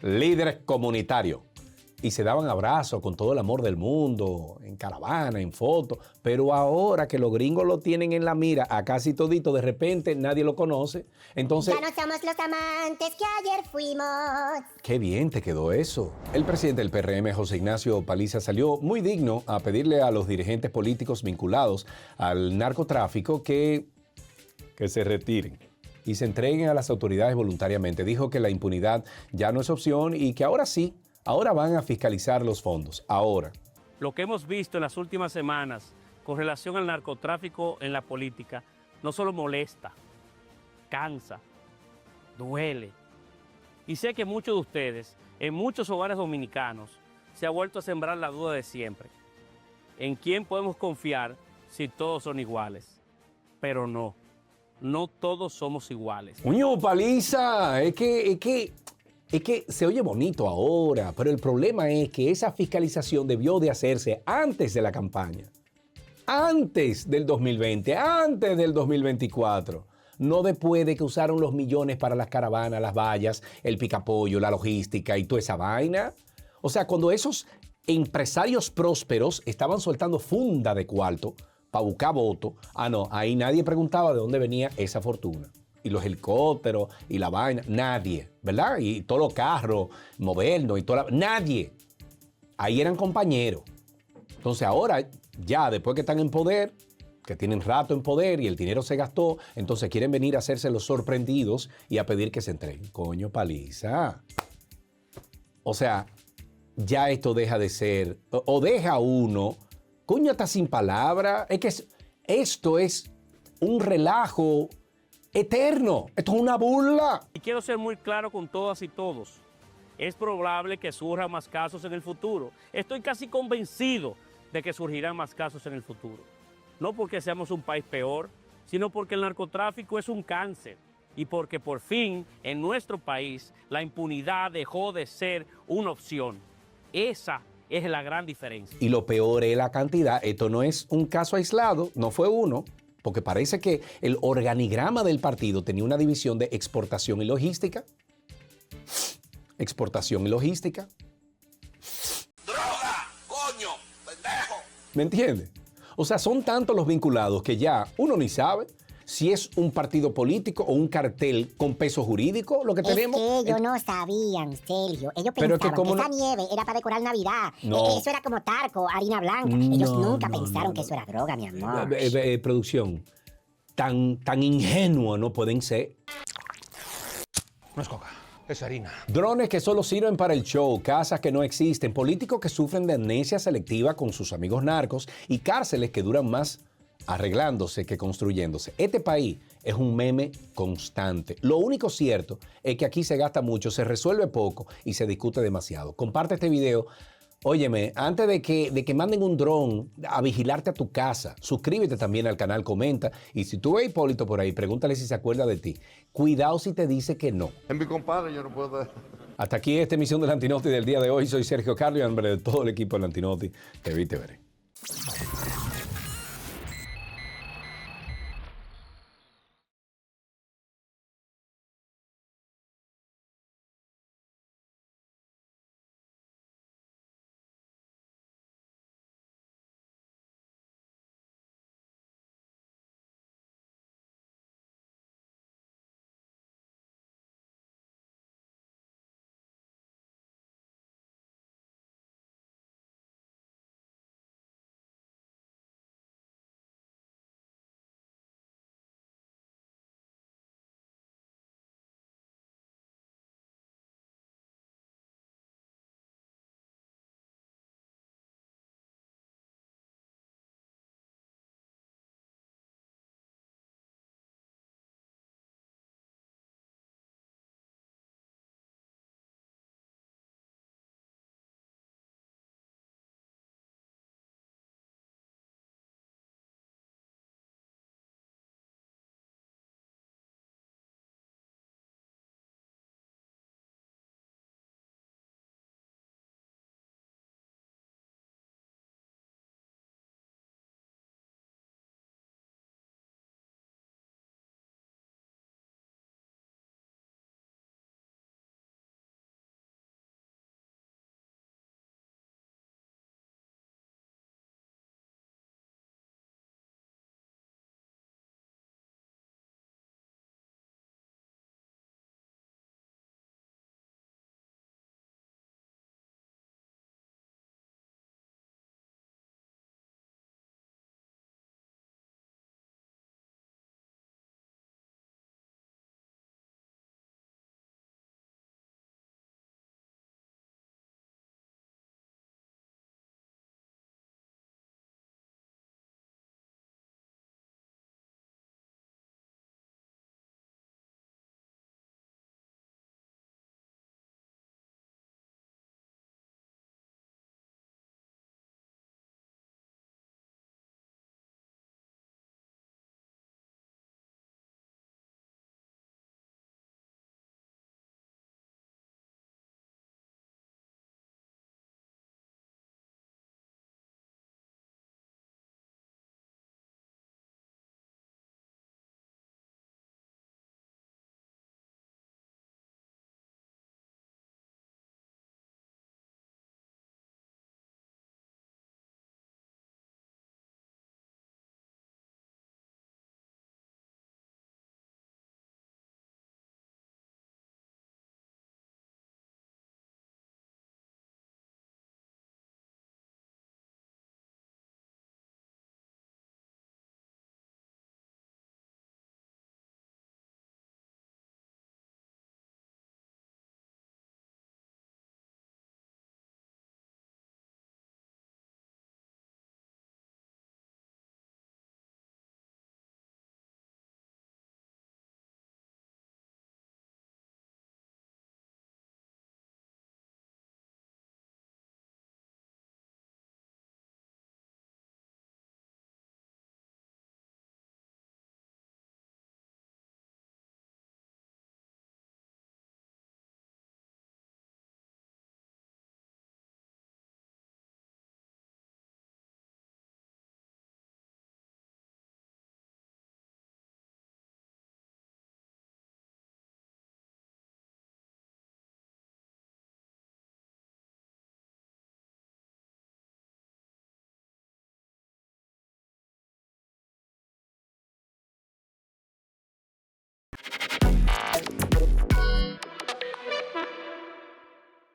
Speaker 13: líderes comunitarios. Y se daban abrazos con todo el amor del mundo, en caravana, en fotos. Pero ahora que los gringos lo tienen en la mira, a casi todito, de repente nadie lo conoce. Entonces,
Speaker 18: ya no somos los amantes que ayer fuimos.
Speaker 13: Qué bien te quedó eso. El presidente del PRM, José Ignacio Paliza, salió muy digno a pedirle a los dirigentes políticos vinculados al narcotráfico que se retiren y se entreguen a las autoridades voluntariamente. Dijo que la impunidad ya no es opción y que ahora sí, ahora van a fiscalizar los fondos. Ahora.
Speaker 6: Lo que hemos visto en las últimas semanas con relación al narcotráfico en la política no solo molesta, cansa, duele. Y sé que muchos de ustedes, en muchos hogares dominicanos, se ha vuelto a sembrar la duda de siempre. ¿En quién podemos confiar si todos son iguales? Pero no todos somos iguales.
Speaker 13: ¡Uño, Paliza! Es que se oye bonito ahora, pero el problema es que esa fiscalización debió de hacerse antes de la campaña, antes del 2020, antes del 2024. No después de que usaron los millones para las caravanas, las vallas, el picapollo, la logística y toda esa vaina. O sea, cuando esos empresarios prósperos estaban soltando funda de cuarto para buscar votos, ahí nadie preguntaba de dónde venía esa fortuna. Y los helicópteros y la vaina, nadie, ¿verdad? Y todos los carros modernos y nadie. Ahí eran compañeros. Entonces ahora, ya después que están en poder, que tienen rato en poder y el dinero se gastó, entonces quieren venir a hacerse los sorprendidos y a pedir que se entreguen. Coño, Paliza. O sea, ya esto deja de ser, o deja uno, coño, hasta sin palabra. Es que esto es un relajo eterno. Esto es una burla.
Speaker 6: Y quiero ser muy claro con todas y todos. Es probable que surjan más casos en el futuro. Estoy casi convencido de que surgirán más casos en el futuro. No porque seamos un país peor, sino porque el narcotráfico es un cáncer y porque por fin en nuestro país la impunidad dejó de ser una opción. Esa es la gran diferencia.
Speaker 13: Y lo peor es la cantidad. Esto no es un caso aislado, no fue uno. Porque parece que el organigrama del partido tenía una división de exportación y logística. Exportación y logística.
Speaker 20: ¡Droga! ¡Coño! ¡Pendejo!
Speaker 13: ¿Me entiendes? O sea, son tantos los vinculados que ya uno ni sabe si es un partido político o un cartel con peso jurídico lo que tenemos.
Speaker 18: Es que ellos no sabían, Sergio. Ellos pensaban que esa nieve era para decorar Navidad.
Speaker 13: No.
Speaker 18: Eso era como talco, harina blanca. Ellos nunca pensaron que eso era droga, mi amor.
Speaker 13: Producción, tan ingenuo no pueden ser.
Speaker 7: No es coca. es harina.
Speaker 13: Drones que solo sirven para el show, casas que no existen, políticos que sufren de amnesia selectiva con sus amigos narcos y cárceles que duran más arreglándose que construyéndose. Este país es un meme constante. Lo único cierto es que aquí se gasta mucho, se resuelve poco y se discute demasiado. Comparte este video. Óyeme, antes de que manden un dron a vigilarte a tu casa, suscríbete también al canal, comenta. Y si tú ves a Hipólito por ahí, pregúntale si se acuerda de ti. Cuidado si te dice que no.
Speaker 20: Es mi compadre, yo no puedo...
Speaker 13: Hasta aquí esta emisión del Antinoti del día de hoy. Soy Sergio Carlos y en nombre de todo el equipo del Antinoti, te vi, te veré.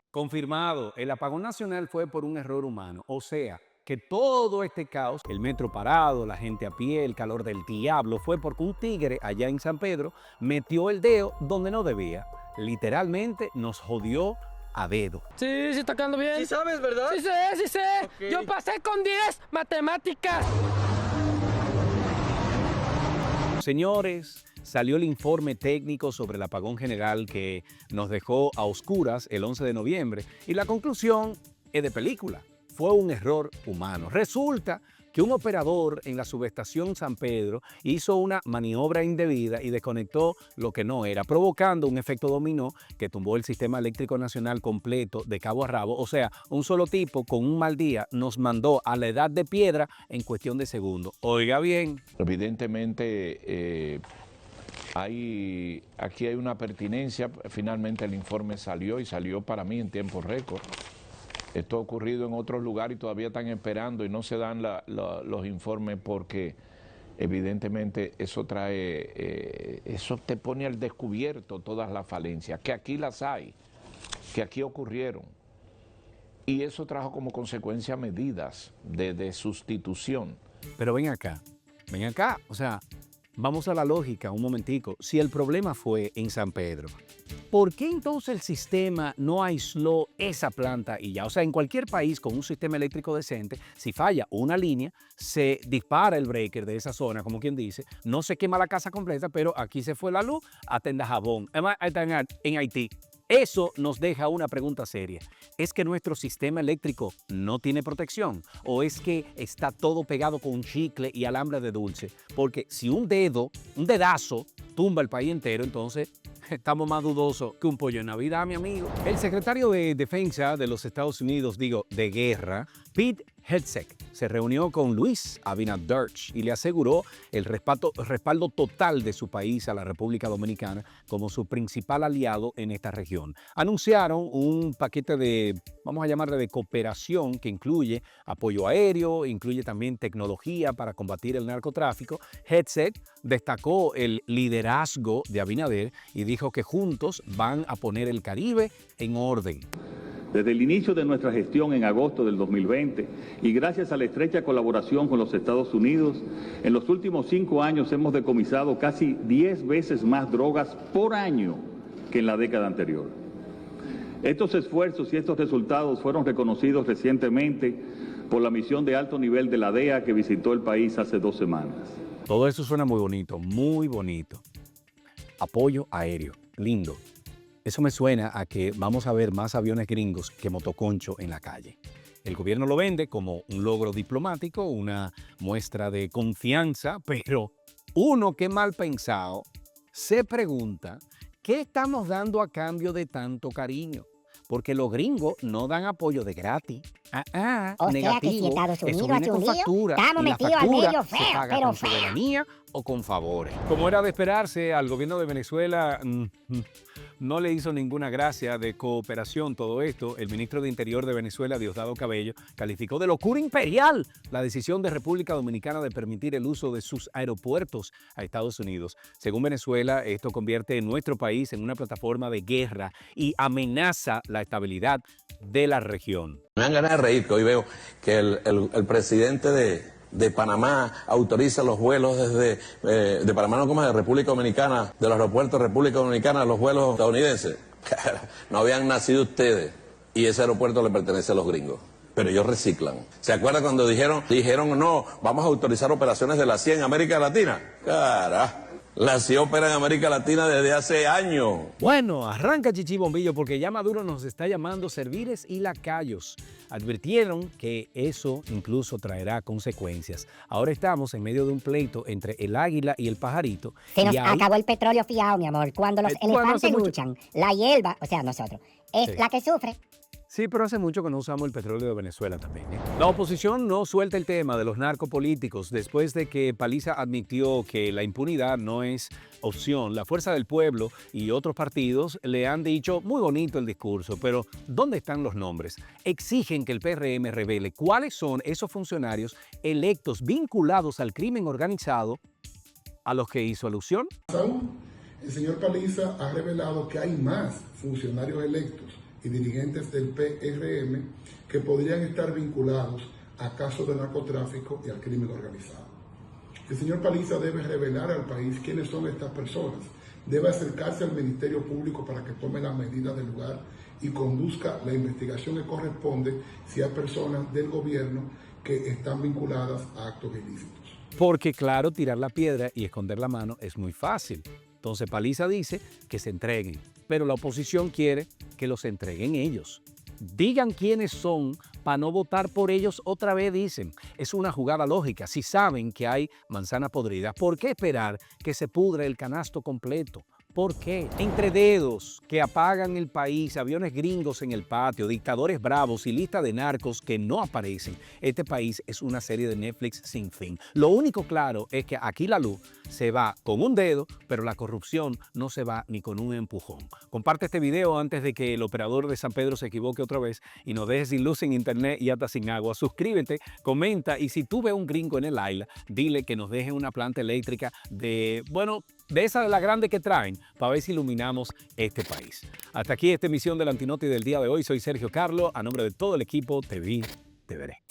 Speaker 8: Confirmado, el apagón nacional fue por un error humano, o sea, que todo este caos, el metro parado, la gente a pie, el calor del diablo, fue porque un tigre allá en San Pedro metió el dedo donde no debía. literalmente nos jodió a dedo.
Speaker 7: Sí, sí está quedando bien.
Speaker 4: Sí sabes, ¿verdad?
Speaker 7: Sí sé.
Speaker 4: Okay.
Speaker 7: Yo pasé con 10 matemáticas.
Speaker 8: Señores, salió el informe técnico sobre el apagón general que nos dejó a oscuras el 11 de noviembre y la conclusión es de película. Fue un error humano. Resulta que un operador en la subestación San Pedro hizo una maniobra indebida y desconectó lo que no era, provocando un efecto dominó que tumbó el sistema eléctrico nacional completo de cabo a rabo. O sea, un solo tipo con un mal día nos mandó a la edad de piedra en cuestión de segundos. Oiga bien.
Speaker 9: Evidentemente, aquí hay una pertinencia. Finalmente el informe salió y salió para mí en tiempo récord. Esto ha ocurrido en otros lugares y todavía están esperando y no se dan los informes porque evidentemente eso eso te pone al descubierto todas las falencias, que aquí las hay, que aquí ocurrieron. Y eso trajo como consecuencia medidas de sustitución.
Speaker 8: Pero ven acá, o sea, vamos a la lógica un momentico. Si el problema fue en San Pedro, ¿por qué entonces el sistema no aisló esa planta y ya? O sea, en cualquier país con un sistema eléctrico decente, si falla una línea, se dispara el breaker de esa zona, como quien dice, no se quema la casa completa, pero aquí se fue la luz, atenda jabón. Además, en Haití. Eso nos deja una pregunta seria. ¿Es que nuestro sistema eléctrico no tiene protección? ¿O es que está todo pegado con chicle y alambre de dulce? Porque si un dedazo, tumba el país entero, entonces estamos más dudosos que un pollo en Navidad, mi amigo. El secretario de Defensa de los Estados Unidos, de guerra, Pete Hegseth, se reunió con Luis Abinader y le aseguró el respaldo total de su país a la República Dominicana como su principal aliado en esta región. Anunciaron un paquete vamos a llamarle de cooperación que incluye apoyo aéreo, incluye también tecnología para combatir el narcotráfico. Hegseth destacó el liderazgo de Abinader y dijo que juntos van a poner el Caribe en orden.
Speaker 21: Desde el inicio de nuestra gestión en agosto del 2020 y gracias a la estrecha colaboración con los Estados Unidos, en los últimos 5 años hemos decomisado casi 10 veces más drogas por año que en la década anterior. Estos esfuerzos y estos resultados fueron reconocidos recientemente por la misión de alto nivel de la DEA que visitó el país hace 2 semanas.
Speaker 8: Todo eso suena muy bonito, muy bonito. Apoyo aéreo, lindo. Eso me suena a que vamos a ver más aviones gringos que motoconcho en la calle. El gobierno lo vende como un logro diplomático, una muestra de confianza, pero uno que mal pensado se pregunta, ¿qué estamos dando a cambio de tanto cariño? Porque los gringos no dan apoyo de gratis.
Speaker 18: O
Speaker 8: negativo.
Speaker 18: sea que si Estados Unidos
Speaker 8: Eso viene
Speaker 18: hace un
Speaker 8: con
Speaker 18: lío,
Speaker 8: factura.
Speaker 18: estamos
Speaker 8: Y la
Speaker 18: metidos al
Speaker 8: factura
Speaker 18: medio
Speaker 8: se
Speaker 18: feo,
Speaker 8: paga
Speaker 18: pero
Speaker 8: con
Speaker 18: feo.
Speaker 8: soberanía o con favores. Como era de esperarse, al gobierno de Venezuela no le hizo ninguna gracia de cooperación todo esto. El ministro de Interior de Venezuela, Diosdado Cabello, calificó de locura imperial la decisión de República Dominicana de permitir el uso de sus aeropuertos a Estados Unidos. Según Venezuela, esto convierte nuestro país en una plataforma de guerra y amenaza la estabilidad de la región.
Speaker 22: Me dan ganas de reír, que hoy veo que el presidente de Panamá autoriza los vuelos desde de Panamá, no como de República Dominicana, de los aeropuertos de República Dominicana, los vuelos estadounidenses. No habían nacido ustedes y ese aeropuerto le pertenece a los gringos. Pero ellos reciclan. ¿Se acuerdan cuando dijeron no, vamos a autorizar operaciones de la CIA en América Latina? Carajo. La CIA opera en América Latina desde hace años.
Speaker 8: Bueno, arranca Chichi Bombillo porque ya Maduro nos está llamando serviles y lacayos. Advirtieron que eso incluso traerá consecuencias. Ahora estamos en medio de un pleito entre el águila y el pajarito.
Speaker 18: Se nos acabó el petróleo fiado, mi amor. Cuando los elefantes luchan, la hierba, o sea, nosotros, es la que sufre.
Speaker 8: Sí, pero hace mucho que no usamos el petróleo de Venezuela también. La oposición no suelta el tema de los narcopolíticos después de que Paliza admitió que la impunidad no es opción. La Fuerza del Pueblo y otros partidos le han dicho muy bonito el discurso, pero ¿dónde están los nombres? Exigen que el PRM revele cuáles son esos funcionarios electos vinculados al crimen organizado a los que hizo alusión.
Speaker 24: El señor Paliza ha revelado que hay más funcionarios electos y dirigentes del PRM que podrían estar vinculados a casos de narcotráfico y al crimen organizado. El señor Paliza debe revelar al país quiénes son estas personas debe acercarse al Ministerio Público para que tome las medidas del lugar y conduzca la investigación que corresponde si hay personas del gobierno que están vinculadas a actos ilícitos.
Speaker 8: Porque claro, tirar la piedra y esconder la mano es muy fácil. Entonces Paliza dice que se entreguen, pero la oposición quiere que los entreguen ellos. Digan quiénes son para no votar por ellos otra vez, dicen. Es una jugada lógica. Si saben que hay manzana podrida, ¿por qué esperar que se pudra el canasto completo? ¿Por qué? Entre dedos que apagan el país, aviones gringos en el patio, dictadores bravos y lista de narcos que no aparecen, este país es una serie de Netflix sin fin. Lo único claro es que aquí la luz se va con un dedo, pero la corrupción no se va ni con un empujón. Comparte este video antes de que el operador de San Pedro se equivoque otra vez y nos deje sin luz, sin internet y hasta sin agua. Suscríbete, comenta y si tú ves un gringo en el isla, dile que nos deje una planta eléctrica de esa de la grande que traen, para ver si iluminamos este país. Hasta aquí esta emisión del Antinoti del día de hoy. Soy Sergio Carlo. A nombre de todo el equipo, te vi, te veré.